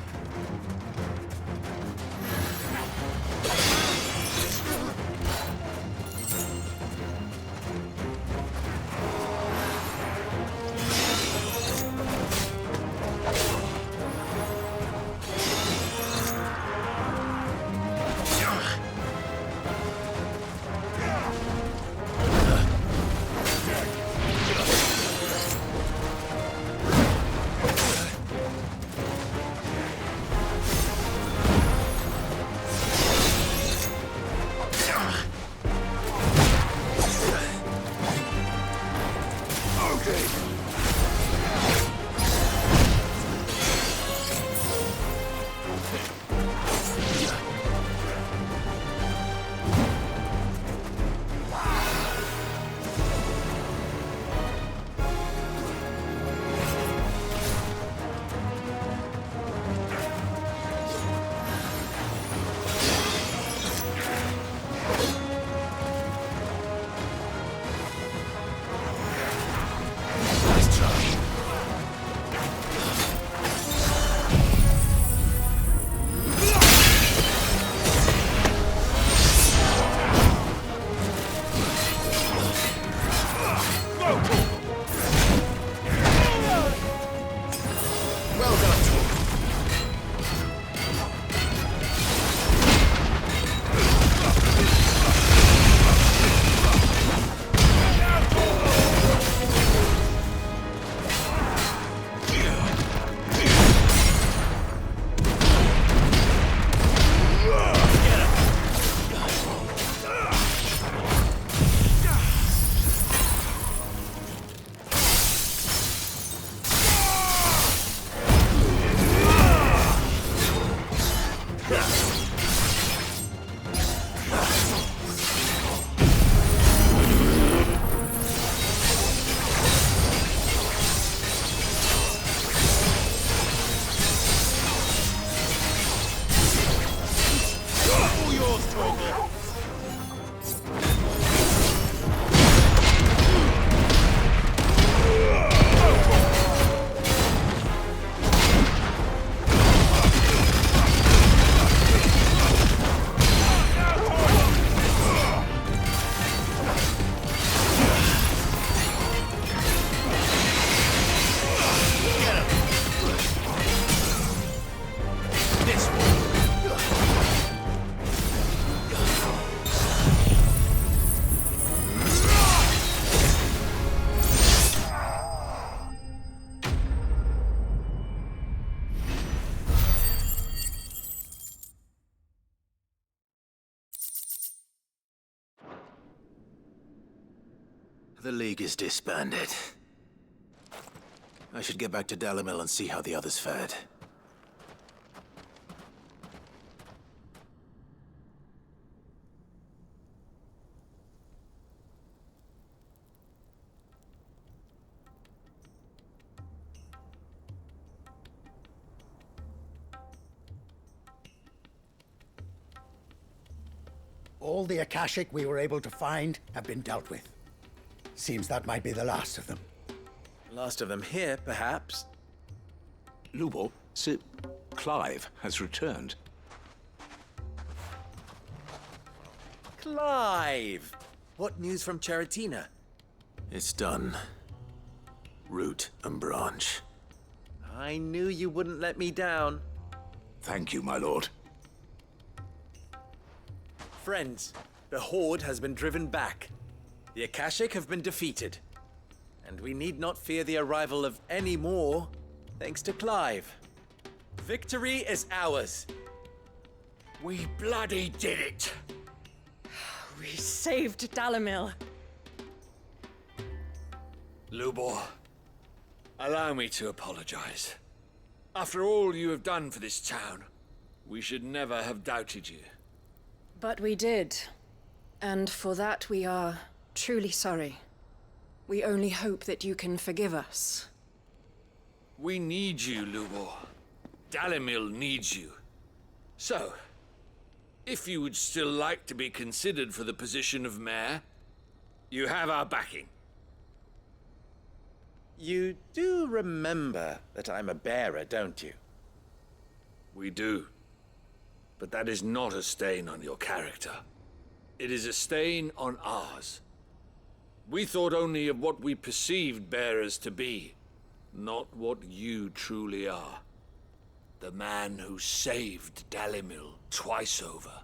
The League is disbanded. I should get back to Dalimil and see how the others fared. All the Akashic we were able to find have been dealt with. Seems that might be the last of them. Last of them here, perhaps. Lubo, Sir Clive has returned. Clive! What news from Cheratina? It's done. Root and branch. I knew you wouldn't let me down. Thank you, my lord. Friends, the Horde has been driven back. The Akashic have been defeated. And we need not fear the arrival of any more, thanks to Clive. Victory is ours. We bloody did it! We saved Dalimil. Lubor, allow me to apologize. After all you have done for this town, we should never have doubted you. But we did. And for that we are truly sorry. We only hope that you can forgive us. We need you, Lubor. Dalimil needs you. So, if you would still like to be considered for the position of mayor, you have our backing. You do remember that I'm a bearer, don't you? We do. But that is not a stain on your character. It is a stain on ours. We thought only of what we perceived bearers to be, not what you truly are. The man who saved Dalimil twice over.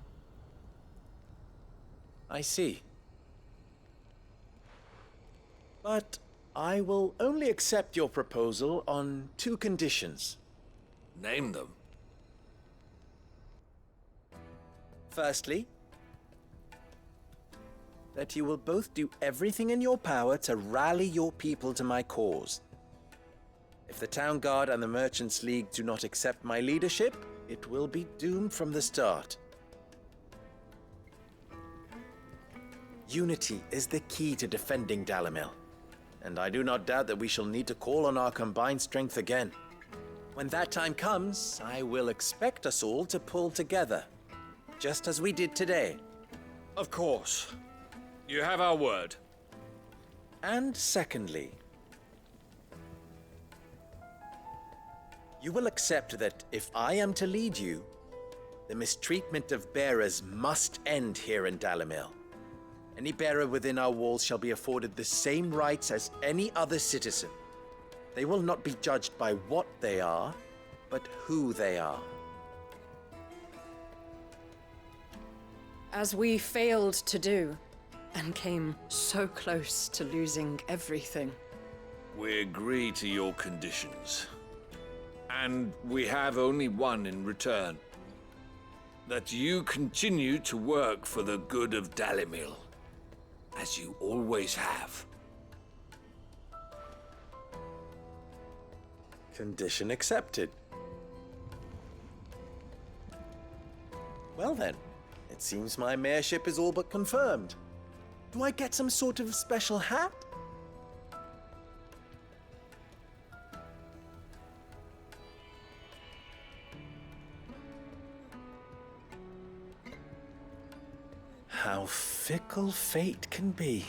I see. But I will only accept your proposal on 2 conditions. Name them. Firstly, that you will both do everything in your power to rally your people to my cause. If the Town Guard and the Merchants League do not accept my leadership, it will be doomed from the start. Unity is the key to defending Dalimil, and I do not doubt that we shall need to call on our combined strength again. When that time comes, I will expect us all to pull together, just as we did today. Of course. You have our word. And secondly, you will accept that if I am to lead you, the mistreatment of bearers must end here in Dalimil. Any bearer within our walls shall be afforded the same rights as any other citizen. They will not be judged by what they are, but who they are. As we failed to do, and came so close to losing everything. We agree to your conditions. And we have only one in return. That you continue to work for the good of Dalimil, as you always have. Condition accepted. Well then, it seems my mayorship is all but confirmed. Do I get some sort of special hat? How fickle fate can be.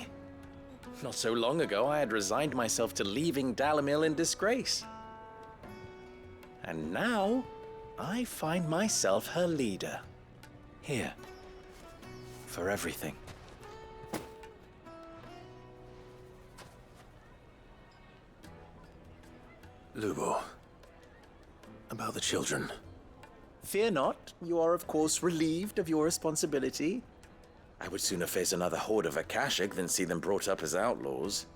Not so long ago, I had resigned myself to leaving Dalimil in disgrace. And now, I find myself her leader. Here. For everything. Lubo. About the children. Fear not, you are of course relieved of your responsibility. I would sooner face another horde of Akashic than see them brought up as outlaws.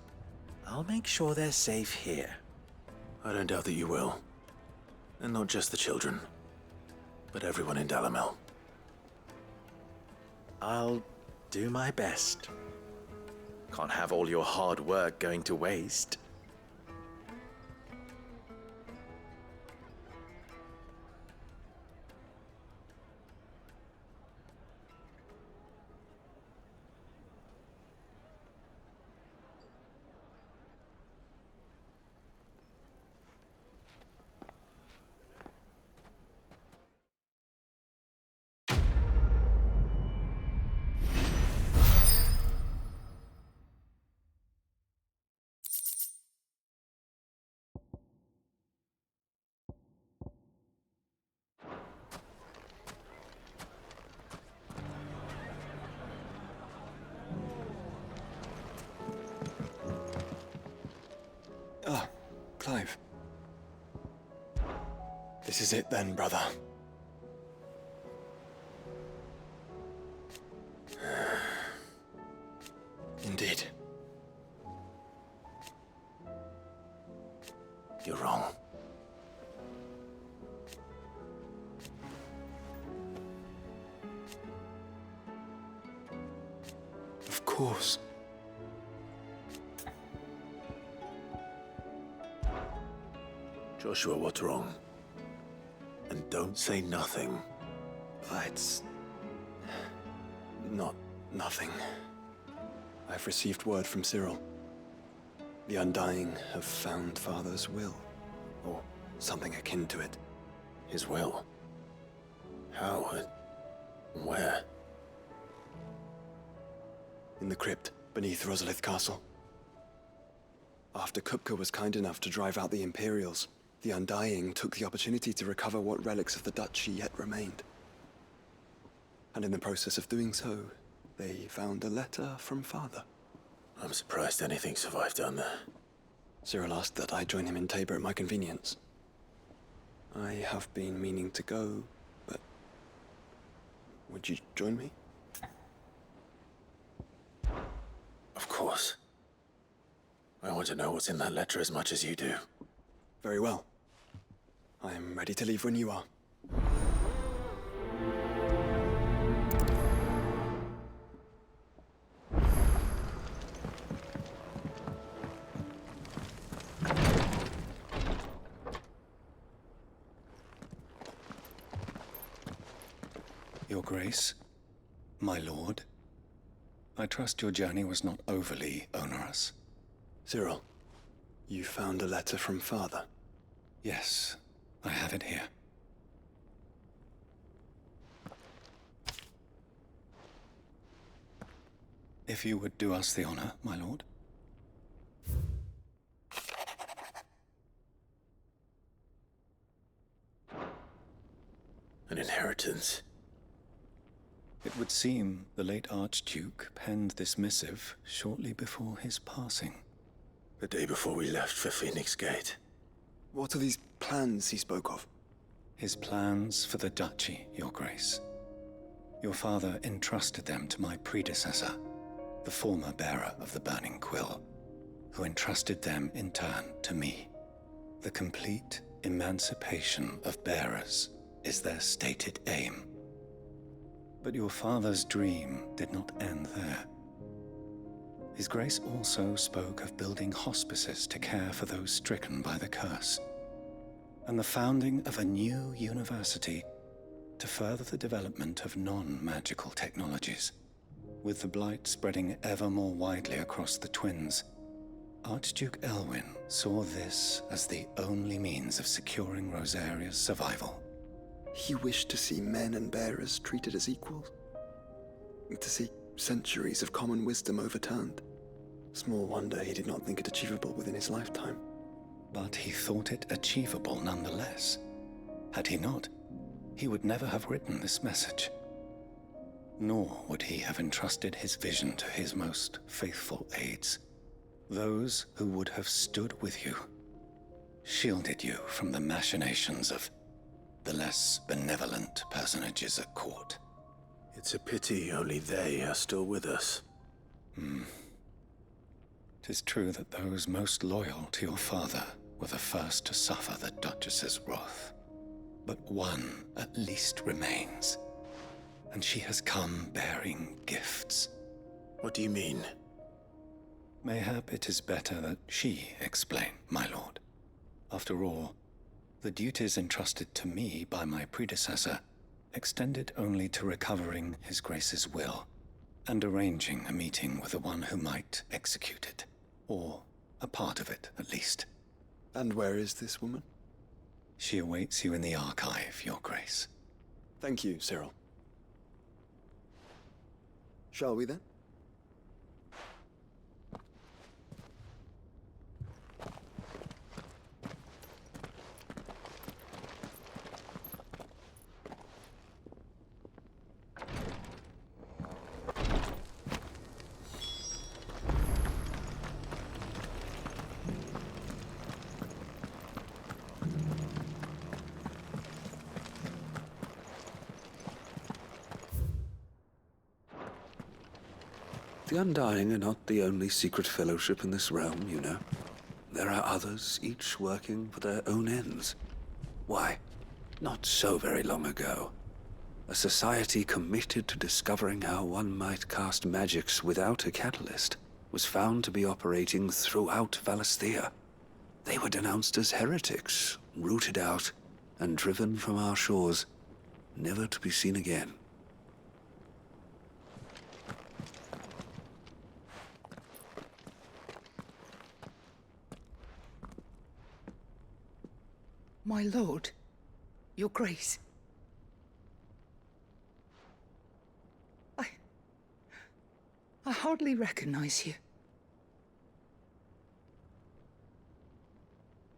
I'll make sure they're safe here. I don't doubt that you will. And not just the children, but everyone in Dalimil. I'll do my best. Can't have all your hard work going to waste. Ah, Clive. This is it then, brother. Indeed. You're wrong. Of course. Joshua, what's wrong? And don't say nothing. It's not nothing. I've received word from Cyril. The Undying have found Father's will, or something akin to it. His will? How? Where? In the crypt beneath Rosalith Castle. After Kupka was kind enough to drive out the Imperials, the Undying took the opportunity to recover what relics of the Duchy yet remained. And in the process of doing so, they found a letter from Father. I'm surprised anything survived down there. Cyril asked that I join him in Tabor at my convenience. I have been meaning to go, but would you join me? Of course. I want to know what's in that letter as much as you do. Very well. I am ready to leave when you are. Your Grace, my lord, I trust your journey was not overly onerous. Cyril, you found a letter from Father? Yes, I have it here. If you would do us the honor, my lord. An inheritance. It would seem the late Archduke penned this missive shortly before his passing. The day before we left for Phoenix Gate. What are these plans he spoke of? His plans for the duchy, Your Grace. Your father entrusted them to my predecessor, the former bearer of the Burning Quill, who entrusted them in turn to me. The complete emancipation of bearers is their stated aim. But your father's dream did not end there. His Grace also spoke of building hospices to care for those stricken by the curse, and the founding of a new university to further the development of non-magical technologies. With the blight spreading ever more widely across the twins, Archduke Elwyn saw this as the only means of securing Rosaria's survival. He wished to see men and bearers treated as equals. To see centuries of common wisdom overturned. Small wonder he did not think it achievable within his lifetime. But he thought it achievable nonetheless. Had he not, he would never have written this message. Nor would he have entrusted his vision to his most faithful aides, those who would have stood with you, shielded you from the machinations of the less benevolent personages at court. It's a pity only they are still with us. 'Tis true that those most loyal to your father were the first to suffer the Duchess's wrath. But one at least remains, and she has come bearing gifts. What do you mean? Mayhap it is better that she explain, my lord. After all, the duties entrusted to me by my predecessor extended only to recovering His Grace's will and arranging a meeting with the one who might execute it, or a part of it at least. And where is this woman? She awaits you in the archive, Your Grace. Thank you, Cyril. Shall we then? The Undying are not the only secret fellowship in this realm, you know. There are others, each working for their own ends. Why, not so very long ago, a society committed to discovering how one might cast magics without a catalyst was found to be operating throughout Valisthea. They were denounced as heretics, rooted out, and driven from our shores, never to be seen again. My lord, Your Grace. I hardly recognize you.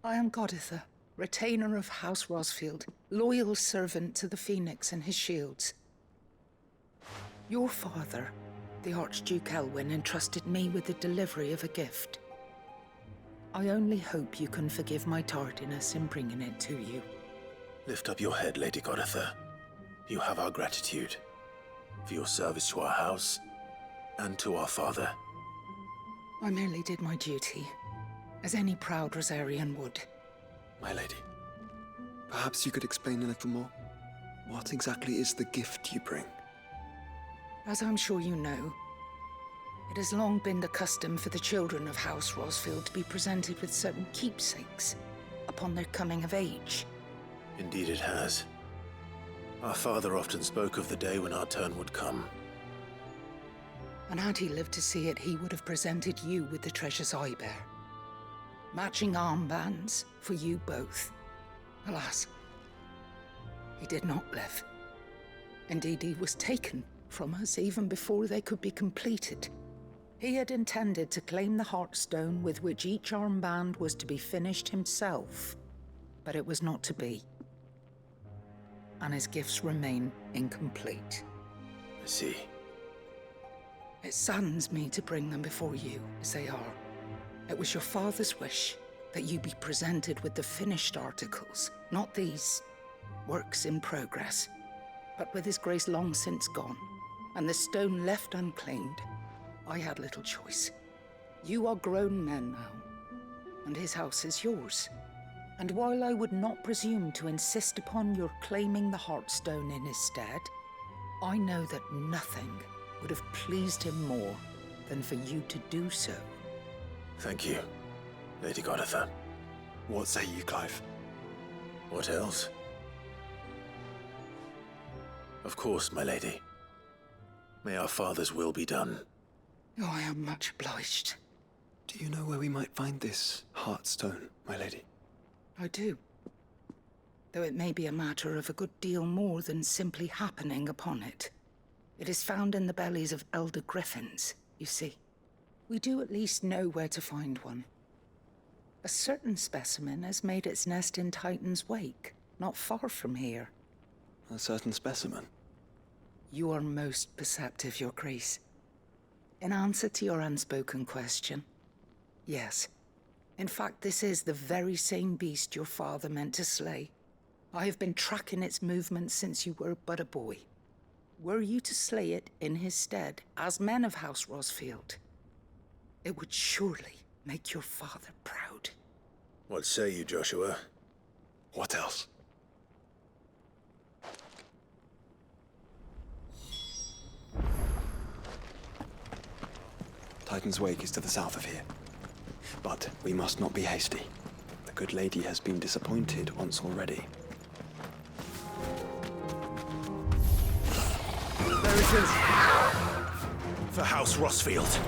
I am Goditha, retainer of House Rosfield, loyal servant to the Phoenix and his shields. Your father, the Archduke Elwyn, entrusted me with the delivery of a gift. I only hope you can forgive my tardiness in bringing it to you. Lift up your head, Lady Goditha. You have our gratitude for your service to our house and to our father. I merely did my duty, as any proud Rosarian would. My lady, perhaps you could explain a little more? What exactly is the gift you bring? As I'm sure you know, it has long been the custom for the children of House Rosfield to be presented with certain keepsakes upon their coming of age. Indeed it has. Our father often spoke of the day when our turn would come. And had he lived to see it, he would have presented you with the treasures I bear. Matching armbands for you both. Alas, he did not live. Indeed, he was taken from us even before they could be completed. He had intended to claim the Heartstone with which each armband was to be finished himself, but it was not to be. And his gifts remain incomplete. I see. It saddens me to bring them before you as they are. It was your father's wish that you be presented with the finished articles, not these works in progress. But with his grace long since gone, and the stone left unclaimed, I had little choice. You are grown men now, and his house is yours. And while I would not presume to insist upon your claiming the Heartstone in his stead, I know that nothing would have pleased him more than for you to do so. Thank you, Lady Goditha. What say you, Clive? What else? Of course, my lady. May our father's will be done. Oh, I am much obliged. Do you know where we might find this Heartstone, my lady? I do. Though it may be a matter of a good deal more than simply happening upon it. It is found in the bellies of elder griffins, you see. We do at least know where to find one. A certain specimen has made its nest in Titan's Wake, not far from here. A certain specimen? You are most perceptive, Your Grace. In answer to your unspoken question, yes. In fact, this is the very same beast your father meant to slay. I have been tracking its movements since you were but a boy. Were you to slay it in his stead, as men of House Rosfield, it would surely make your father proud. What say you, Joshua? What else? Titan's Wake is to the south of here. But we must not be hasty. The good lady has been disappointed once already. There it is! For House Rosfield.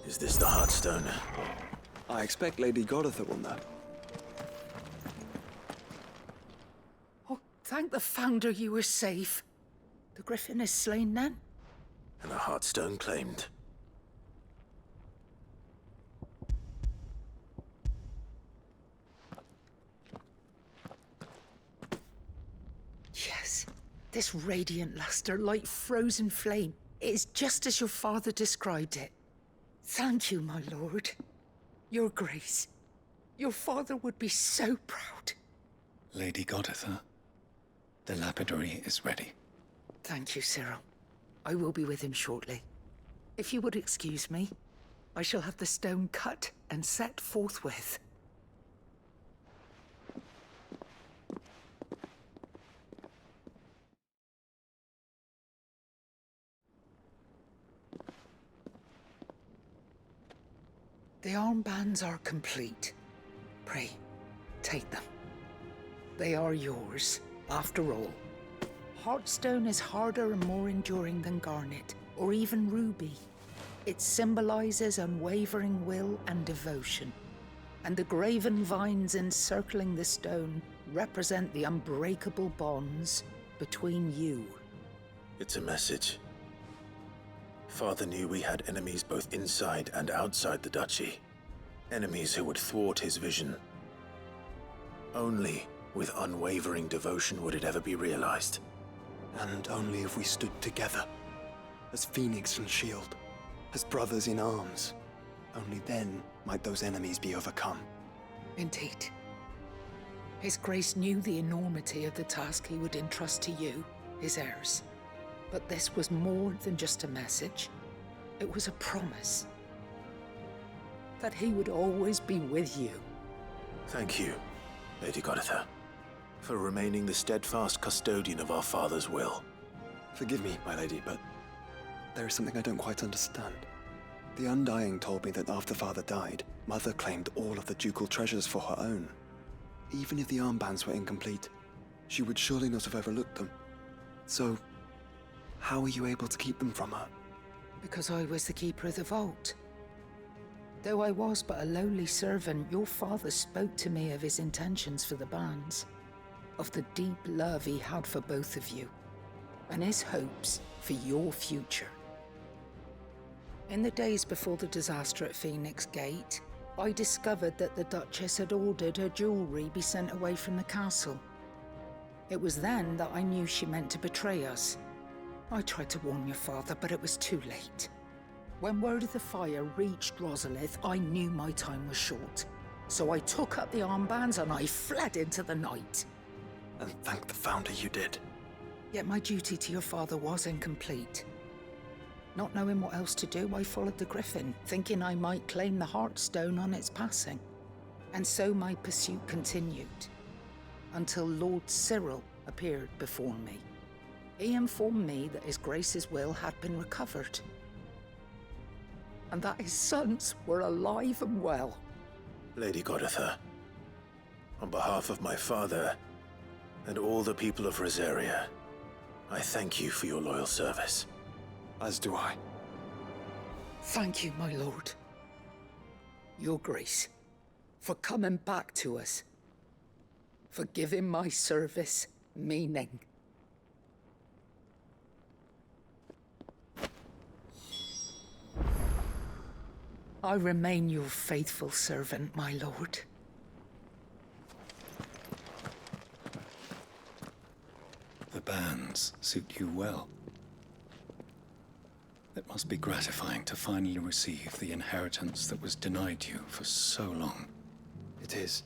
Is this the Heartstone? I expect Lady Goditha will know. Oh, thank the Founder you were safe. The Griffin is slain then? And the Heartstone claimed. Yes, this radiant luster like frozen flame. It is just as your father described it. Thank you, my lord. Your Grace. Your father would be so proud. Lady Goditha, the lapidary is ready. Thank you, Cyril. I will be with him shortly. If you would excuse me, I shall have the stone cut and set forthwith. The armbands are complete. Pray, take them. They are yours, after all. Heartstone is harder and more enduring than garnet, or even ruby. It symbolizes unwavering will and devotion. And the graven vines encircling the stone represent the unbreakable bonds between you. It's a message. Father knew we had enemies both inside and outside the duchy. Enemies who would thwart his vision. Only with unwavering devotion would it ever be realized. And only if we stood together, as Phoenix and Shield, as brothers in arms. Only then might those enemies be overcome. Indeed. His Grace knew the enormity of the task he would entrust to you, his heirs. But this was more than just a message. It was a promise. That he would always be with you. Thank you, Lady Goditha, for remaining the steadfast custodian of our father's will. Forgive me, my lady, but there is something I don't quite understand. The Undying told me that after Father died, Mother claimed all of the ducal treasures for her own. Even if the armbands were incomplete, she would surely not have overlooked them. So, how were you able to keep them from her? Because I was the keeper of the vault. Though I was but a lowly servant, your father spoke to me of his intentions for the bands, of the deep love he had for both of you, and his hopes for your future. In the days before the disaster at Phoenix Gate, I discovered that the Duchess had ordered her jewelry be sent away from the castle. It was then that I knew she meant to betray us. I tried to warn your father, but it was too late. When word of the fire reached Rosalith, I knew my time was short. So I took up the armbands and I fled into the night. And thank the Founder you did. Yet my duty to your father was incomplete. Not knowing what else to do, I followed the Griffin, thinking I might claim the Heartstone on its passing. And so my pursuit continued, until Lord Cyril appeared before me. He informed me that His Grace's will had been recovered, and that his sons were alive and well. Lady Goditha, on behalf of my father and all the people of Rosaria, I thank you for your loyal service. As do I. Thank you, my lord. Your Grace, for coming back to us, for giving my service meaning. I remain your faithful servant, my lord. The bands suit you well. It must be gratifying to finally receive the inheritance that was denied you for so long. It is.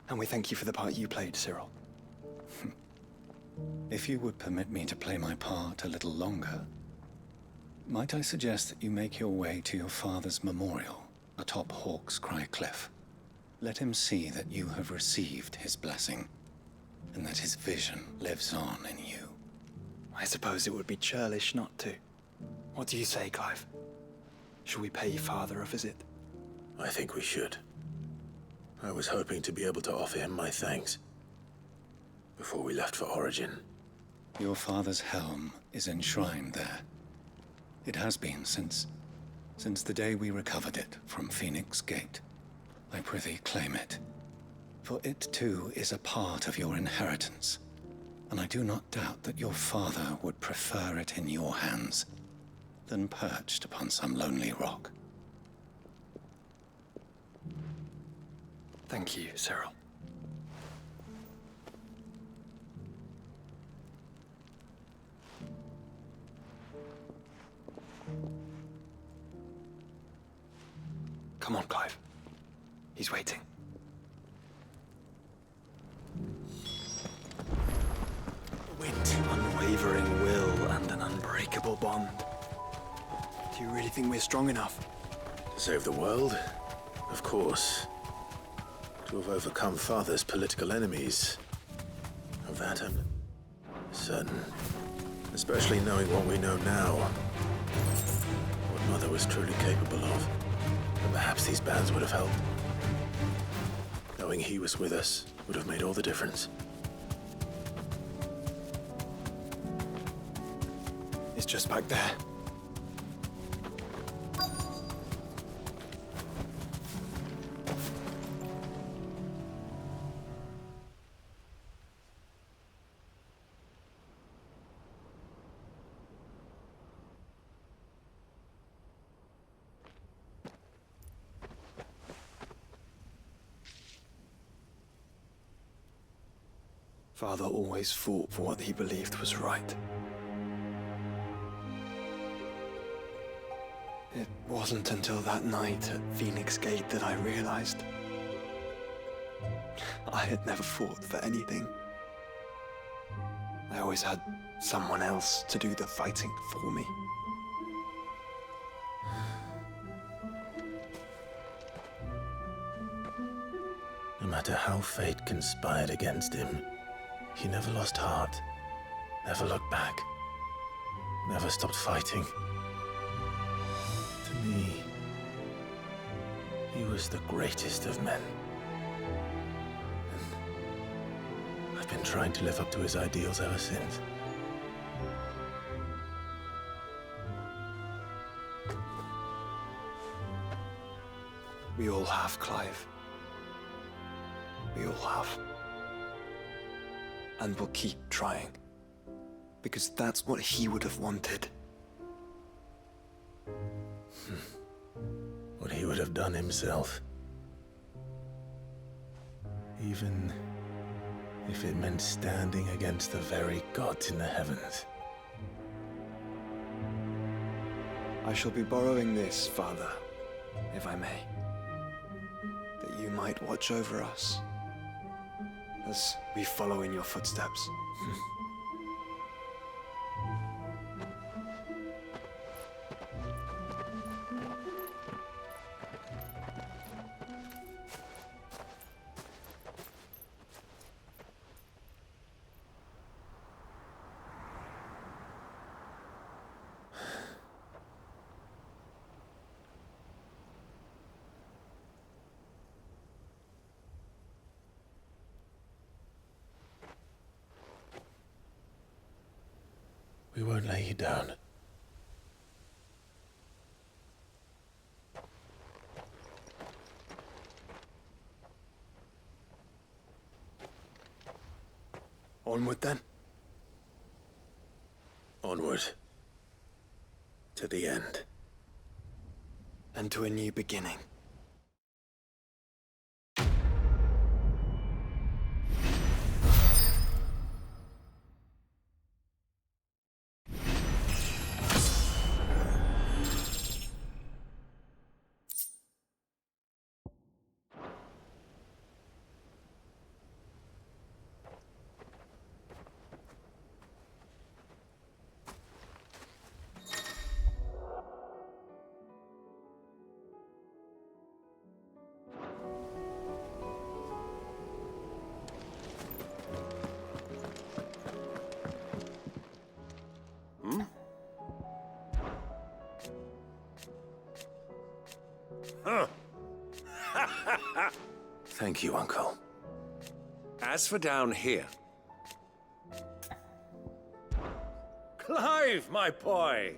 And we thank you for the part you played, Cyril. If you would permit me to play my part a little longer, might I suggest that you make your way to your father's memorial atop Hawk's Cry Cliff? Let him see that you have received his blessing, and that his vision lives on in you. I suppose it would be churlish not to. What do you say, Clive? Shall we pay your father a visit? I think we should. I was hoping to be able to offer him my thanks before we left for Origin. Your father's helm is enshrined there. It has been since since the day we recovered it from Phoenix Gate. I prithee claim it, for it too is a part of your inheritance, and I do not doubt that your father would prefer it in your hands than perched upon some lonely rock. Thank you, Cyril. Come on, Clive. He's waiting. Wit, unwavering will, and an unbreakable bond. Do you really think we're strong enough? To save the world? Of course. To have overcome Father's political enemies. Of that I'm certain. Especially knowing what we know now. What Mother was truly capable of. And perhaps these bands would have helped. Knowing he was with us would have made all the difference. It's just back there. Father always fought for what he believed was right. It wasn't until that night at Phoenix Gate that I realized I had never fought for anything. I always had someone else to do the fighting for me. No matter how fate conspired against him, he never lost heart, never looked back, never stopped fighting. To me, he was the greatest of men. And I've been trying to live up to his ideals ever since. We all have, Clive. We all have. And we'll keep trying. Because that's what he would have wanted. What he would have done himself. Even if it meant standing against the very gods in the heavens. I shall be borrowing this, Father, if I may. That you might watch over us as we follow in your footsteps. We won't lay you down. Onward then. Onward. To the end. And to a new beginning. Thank you, Uncle. As for down here... Clive, my boy!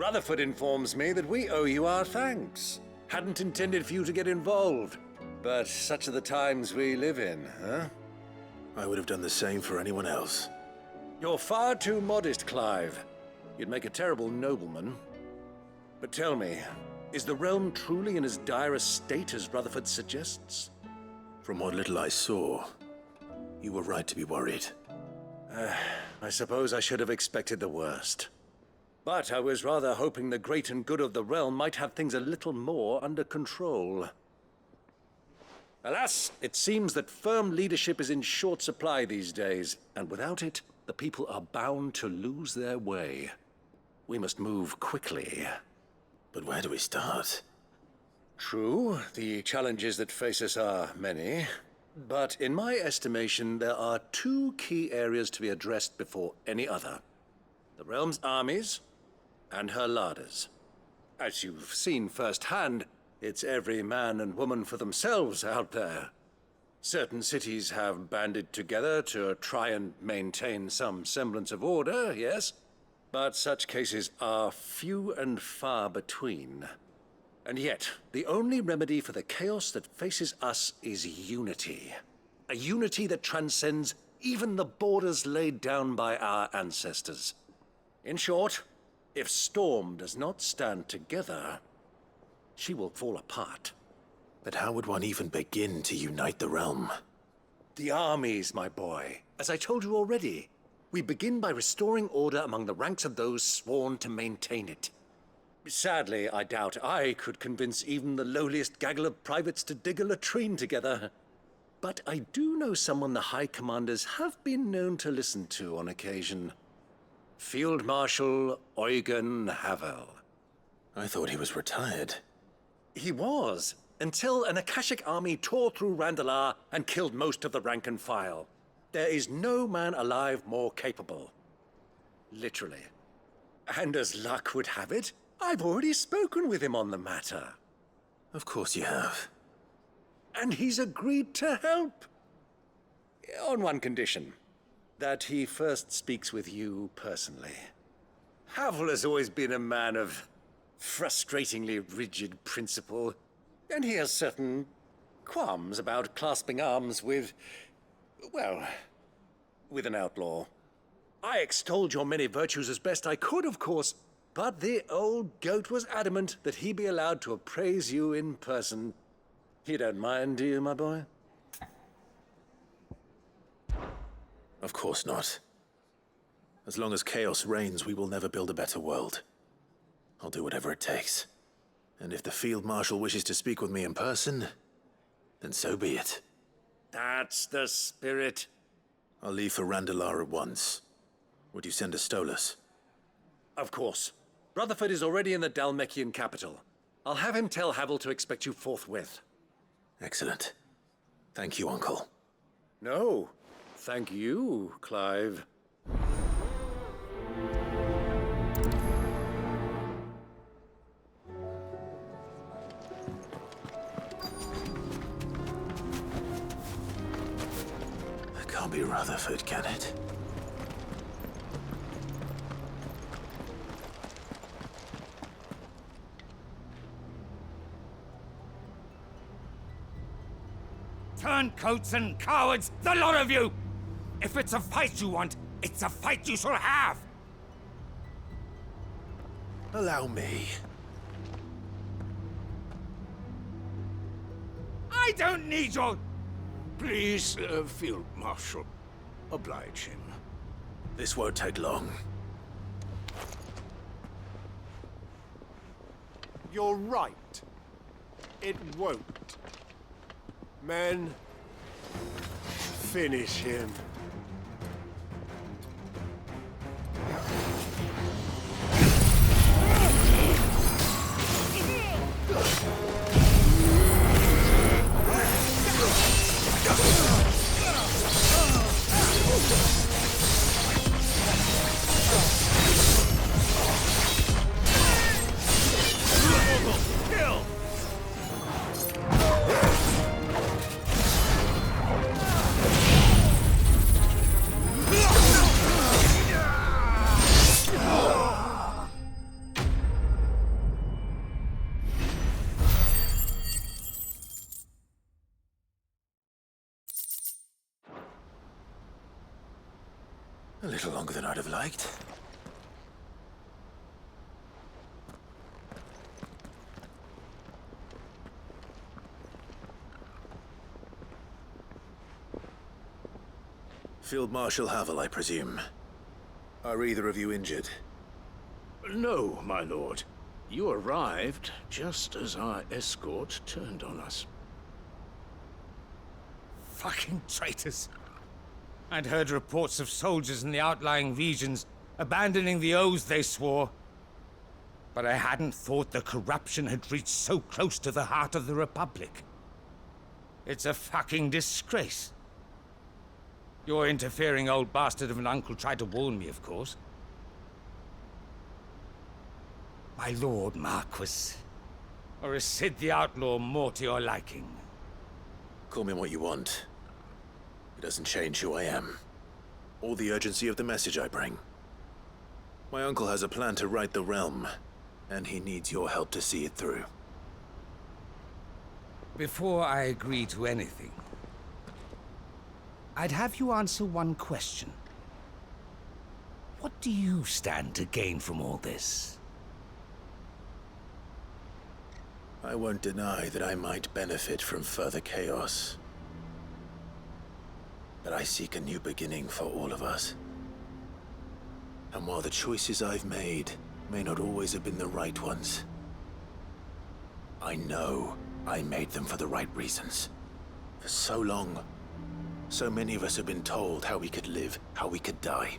Rutherford informs me that we owe you our thanks. Hadn't intended for you to get involved, but such are the times we live in, huh? I would have done the same for anyone else. You're far too modest, Clive. You'd make a terrible nobleman. But tell me, is the realm truly in as dire a state as Rutherford suggests? From what little I saw, you were right to be worried. I suppose I should have expected the worst. But I was rather hoping the great and good of the realm might have things a little more under control. Alas, it seems that firm leadership is in short supply these days, and without it, the people are bound to lose their way. We must move quickly. But where do we start? True, the challenges that face us are many. But in my estimation, there are two key areas to be addressed before any other. The realm's armies and her larders. As you've seen firsthand, it's every man and woman for themselves out there. Certain cities have banded together to try and maintain some semblance of order, yes? But such cases are few and far between. And yet, the only remedy for the chaos that faces us is unity. A unity that transcends even the borders laid down by our ancestors. In short, if Storm does not stand together, she will fall apart. But how would one even begin to unite the realm? The armies, my boy. As I told you already, we begin by restoring order among the ranks of those sworn to maintain it. Sadly, I doubt I could convince even the lowliest gaggle of privates to dig a latrine together. But I do know someone the High Commanders have been known to listen to on occasion. Field Marshal Eugen Havel. I thought he was retired. He was, until an Akashic army tore through Randalar and killed most of the rank and file. There is no man alive more capable. Literally. And as luck would have it, I've already spoken with him on the matter. Of course you have. And he's agreed to help. On one condition. That he first speaks with you personally. Havel has always been a man of frustratingly rigid principle, and he has certain qualms about clasping arms with, well, with an outlaw. I extolled your many virtues as best I could, of course, but the old goat was adamant that he be allowed to appraise you in person. You don't mind, do you, my boy? Of course not. As long as chaos reigns, we will never build a better world. I'll do whatever it takes. And if the Field Marshal wishes to speak with me in person, then so be it. That's the spirit. I'll leave for Randalar at once. Would you send a Stolas? Of course. Rutherford is already in the Dalmekian capital. I'll have him tell Havel to expect you forthwith. Excellent. Thank you, Uncle. No. Thank you, Clive. It can't be Rutherford, can it? Turncoats and cowards, the lot of you! If it's a fight you want, it's a fight you shall have! Allow me. I don't need your... Please, Field Marshal, oblige him. This won't take long. You're right. It won't. Men, finish him. Kill! little longer than I'd have liked. Field Marshal Havel, I presume. Are either of you injured? No, my lord. You arrived just as our escort turned on us. Fucking traitors. I'd heard reports of soldiers in the outlying regions abandoning the oaths they swore. But I hadn't thought the corruption had reached so close to the heart of the Republic. It's a fucking disgrace. Your interfering old bastard of an uncle tried to warn me, of course. My lord Marquis. Or is Sid the Outlaw more to your liking? Call me what you want. It doesn't change who I am, or the urgency of the message I bring. My uncle has a plan to right the realm, and he needs your help to see it through. Before I agree to anything, I'd have you answer one question. What do you stand to gain from all this? I won't deny that I might benefit from further chaos. But I seek a new beginning for all of us. And while the choices I've made may not always have been the right ones, I know I made them for the right reasons. For so long, so many of us have been told how we could live, how we could die,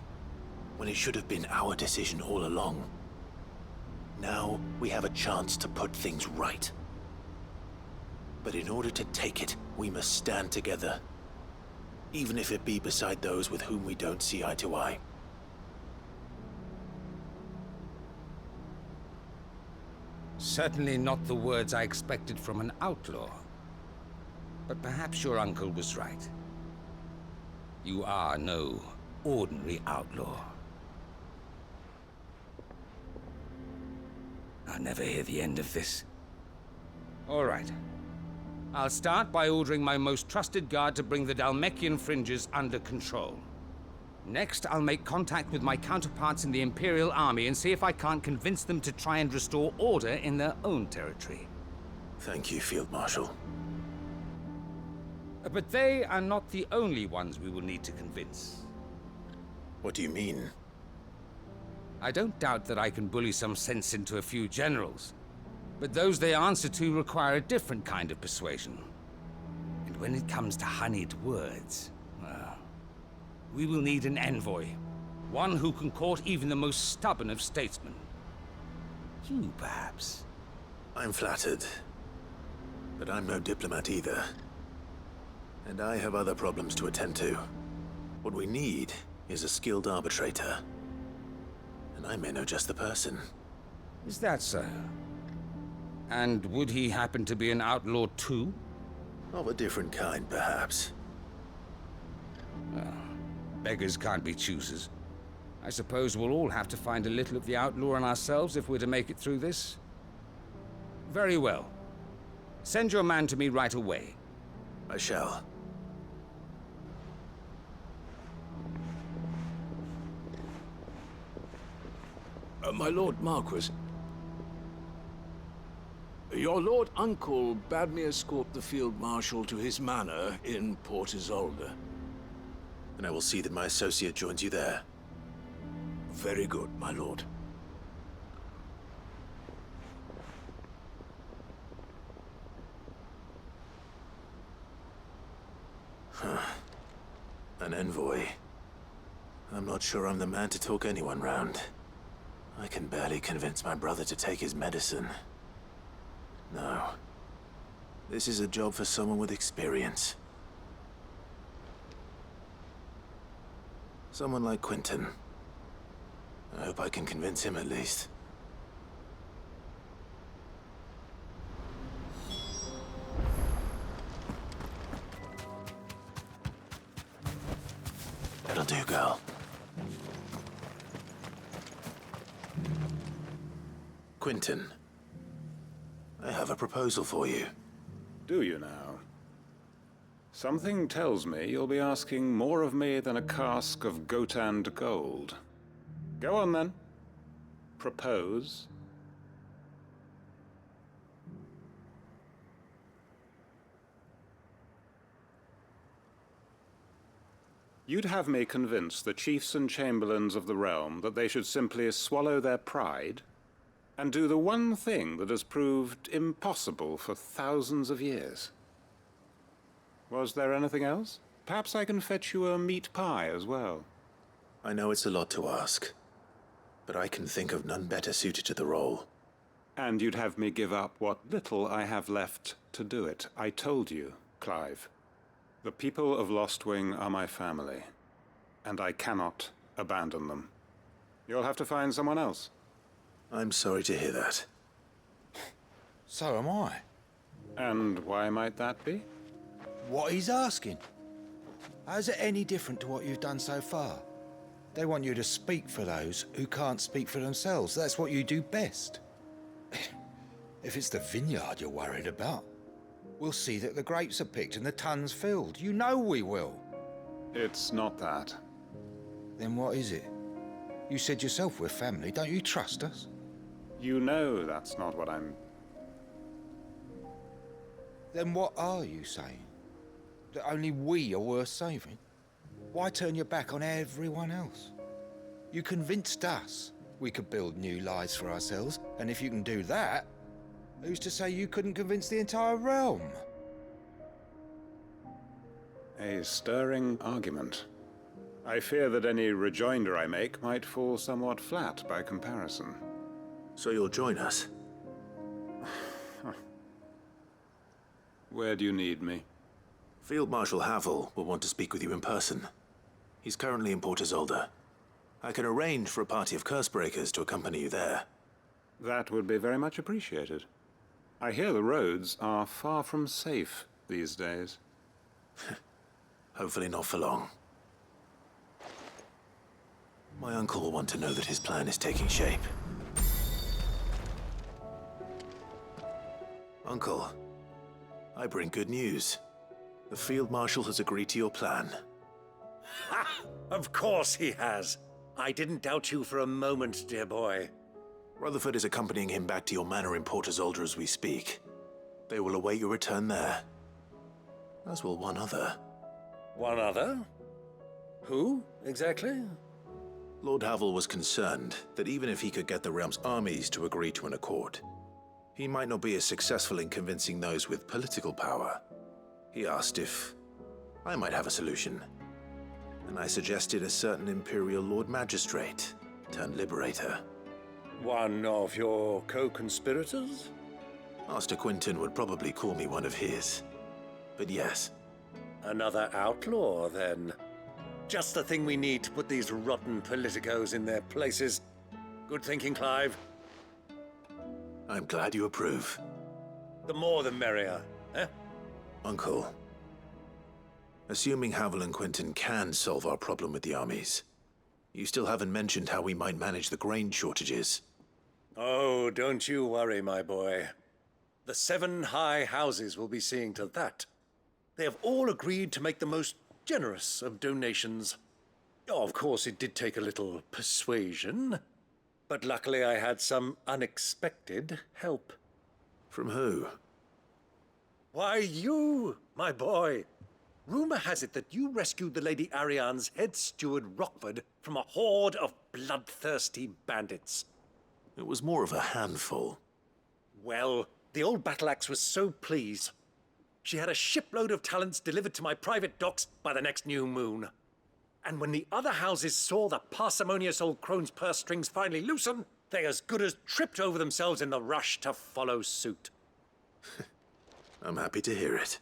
when it should have been our decision all along. Now we have a chance to put things right. But in order to take it, we must stand together. Even if it be beside those with whom we don't see eye to eye. Certainly not the words I expected from an outlaw. But perhaps your uncle was right. You are no ordinary outlaw. I'll never hear the end of this. All right. I'll start by ordering my most trusted guard to bring the Dhalmekian fringes under control. Next, I'll make contact with my counterparts in the Imperial Army and see if I can't convince them to try and restore order in their own territory. Thank you, Field Marshal. But they are not the only ones we will need to convince. What do you mean? I don't doubt that I can bully some sense into a few generals, but those they answer to require a different kind of persuasion. And when it comes to honeyed words, well, we will need an envoy. One who can court even the most stubborn of statesmen. You, perhaps? I'm flattered. But I'm no diplomat either. And I have other problems to attend to. What we need is a skilled arbitrator. And I may know just the person. Is that so? And would he happen to be an outlaw too? Of a different kind, perhaps. Well, beggars can't be choosers. I suppose we'll all have to find a little of the outlaw in ourselves if we're to make it through this. Very well. Send your man to me right away. I shall. My Lord Marquis, your Lord Uncle bade me escort the Field Marshal to his manor in Port Isolde. And I will see that my associate joins you there. Very good, my lord. Huh. An envoy. I'm not sure I'm the man to talk anyone round. I can barely convince my brother to take his medicine. No. This is a job for someone with experience. Someone like Quentin. I hope I can convince him at least. That'll do, girl. Quentin, I have a proposal for you. Do you now? Something tells me you'll be asking more of me than a cask of Gotand gold. Go on then. Propose. You'd have me convince the chiefs and chamberlains of the realm that they should simply swallow their pride and do the one thing that has proved impossible for thousands of years. Was there anything else? Perhaps I can fetch you a meat pie as well. I know it's a lot to ask, but I can think of none better suited to the role. And you'd have me give up what little I have left to do it. I told you, Clive. The people of Lostwing are my family, and I cannot abandon them. You'll have to find someone else. I'm sorry to hear that. So am I. And why might that be? What he's asking. How's it any different to what you've done so far? They want you to speak for those who can't speak for themselves. That's what you do best. If it's the vineyard you're worried about, we'll see that the grapes are picked and the tons filled. You know we will. It's not that. Then what is it? You said yourself we're family. Don't you trust us? You know that's not what I'm... Then what are you saying? That only we are worth saving? Why turn your back on everyone else? You convinced us we could build new lives for ourselves, and if you can do that, who's to say you couldn't convince the entire realm? A stirring argument. I fear that any rejoinder I make might fall somewhat flat by comparison. So you'll join us? Where do you need me? Field Marshal Havel will want to speak with you in person. He's currently in Port Isolde. I can arrange for a party of Cursebreakers to accompany you there. That would be very much appreciated. I hear the roads are far from safe these days. Hopefully not for long. My uncle will want to know that his plan is taking shape. Uncle, I bring good news. The Field Marshal has agreed to your plan. Ha! Of course he has. I didn't doubt you for a moment, dear boy. Rutherford is accompanying him back to your manor in Port Isolde as we speak. They will await your return there. As will one other. One other? Who, exactly? Lord Havel was concerned that even if he could get the realm's armies to agree to an accord, he might not be as successful in convincing those with political power. He asked if I might have a solution, and I suggested a certain Imperial Lord Magistrate turned Liberator. One of your co-conspirators? Master Quinton would probably call me one of his, but yes. Another outlaw, then. Just the thing we need to put these rotten politicos in their places. Good thinking, Clive. I'm glad you approve. The more the merrier, eh? Uncle, assuming Havel and Quinton can solve our problem with the armies, you still haven't mentioned how we might manage the grain shortages. Oh, don't you worry, my boy. The 7 high houses will be seeing to that. They have all agreed to make the most generous of donations. Oh, of course, it did take a little persuasion, but luckily I had some unexpected help. From who? Why, you, my boy. Rumor has it that you rescued the Lady Ariane's head steward Rockford from a horde of bloodthirsty bandits. It was more of a handful. Well, the old battle axe was so pleased. She had a shipload of talents delivered to my private docks by the next new moon. And when the other houses saw the parsimonious old crone's purse strings finally loosen, they as good as tripped over themselves in the rush to follow suit. I'm happy to hear it.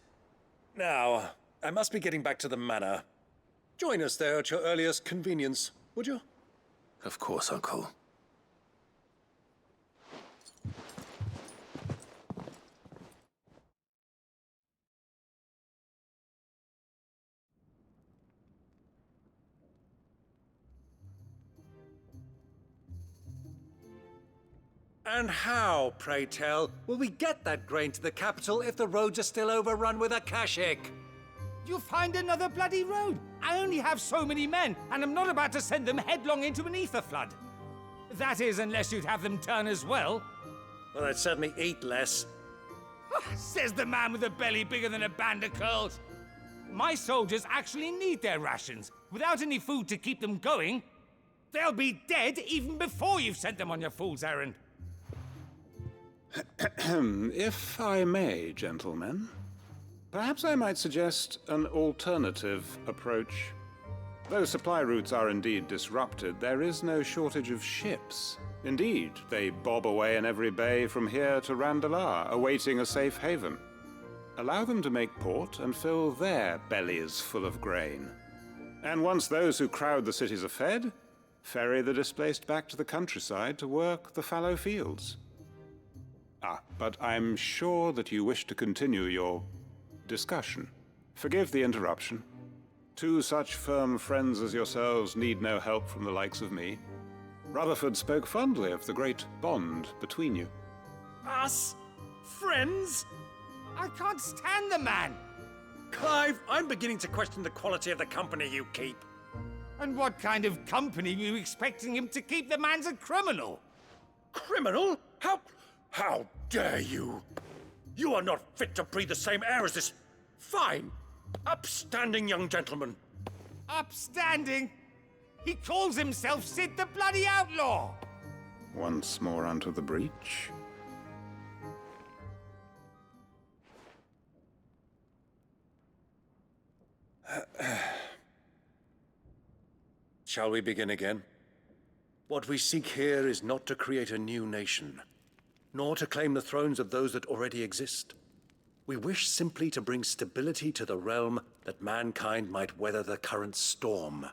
Now, I must be getting back to the manor. Join us there at your earliest convenience, would you? Of course, Uncle. And how, pray tell, will we get that grain to the capital if the roads are still overrun with akashic? You'll find another bloody road. I only have so many men, and I'm not about to send them headlong into an ether flood. That is, unless you'd have them turn as well. Well, I'd certainly eat less. Says the man with a belly bigger than a band of curls. My soldiers actually need their rations. Without any food to keep them going, they'll be dead even before you've sent them on your fool's errand. If I may, gentlemen, perhaps I might suggest an alternative approach. Though supply routes are indeed disrupted, there is no shortage of ships. Indeed, they bob away in every bay from here to Randalar, awaiting a safe haven. Allow them to make port and fill their bellies full of grain. And once those who crowd the cities are fed, ferry the displaced back to the countryside to work the fallow fields. But I'm sure that you wish to continue your discussion. Forgive the interruption. Two such firm friends as yourselves need no help from the likes of me. Rutherford spoke fondly of the great bond between you. Us? Friends? I can't stand the man! Clive, I'm beginning to question the quality of the company you keep. And what kind of company were you expecting him to keep? The man's a criminal! Criminal? How dare you? You are not fit to breathe the same air as this fine, upstanding young gentleman. Upstanding? He calls himself Sid the Bloody Outlaw! Once more onto the breach. Shall we begin again? What we seek here is not to create a new nation, nor to claim the thrones of those that already exist. We wish simply to bring stability to the realm that mankind might weather the current storm.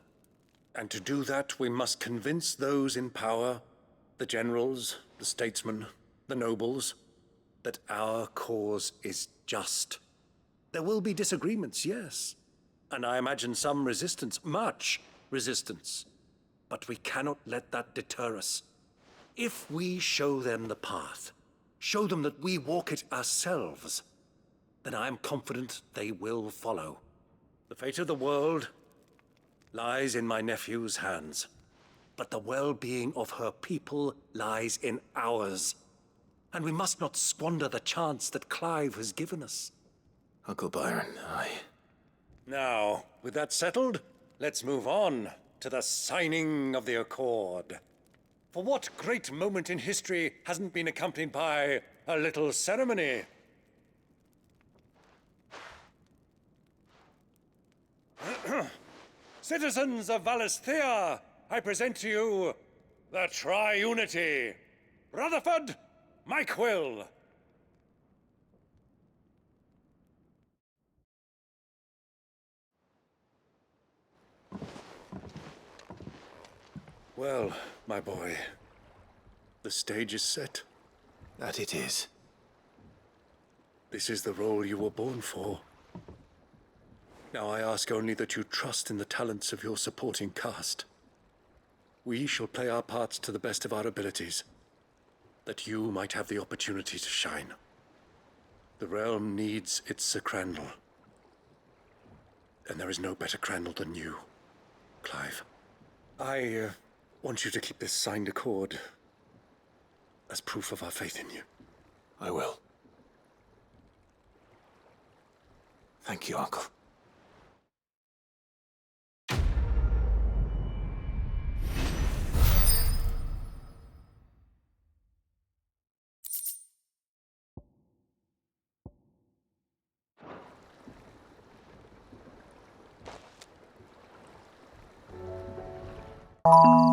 And to do that, we must convince those in power, the generals, the statesmen, the nobles, that our cause is just. There will be disagreements, yes, and I imagine some resistance, much resistance. But we cannot let that deter us. If we show them the path, show them that we walk it ourselves, then I am confident they will follow. The fate of the world lies in my nephew's hands, but the well-being of her people lies in ours. And we must not squander the chance that Clive has given us. Uncle Byron, Now, with that settled, let's move on to the signing of the Accord. For what great moment in history hasn't been accompanied by a little ceremony? Citizens of Valisthea, I present to you the Tri-Unity. Rutherford, Mike Will. Well, my boy, the stage is set. That it is. This is the role you were born for. Now I ask only that you trust in the talents of your supporting cast. We shall play our parts to the best of our abilities, that you might have the opportunity to shine. The realm needs its Sir Crandall, and there is no better Crandall than you, Clive. I want you to keep this signed accord as proof of our faith in you. I will. Thank you, Uncle. You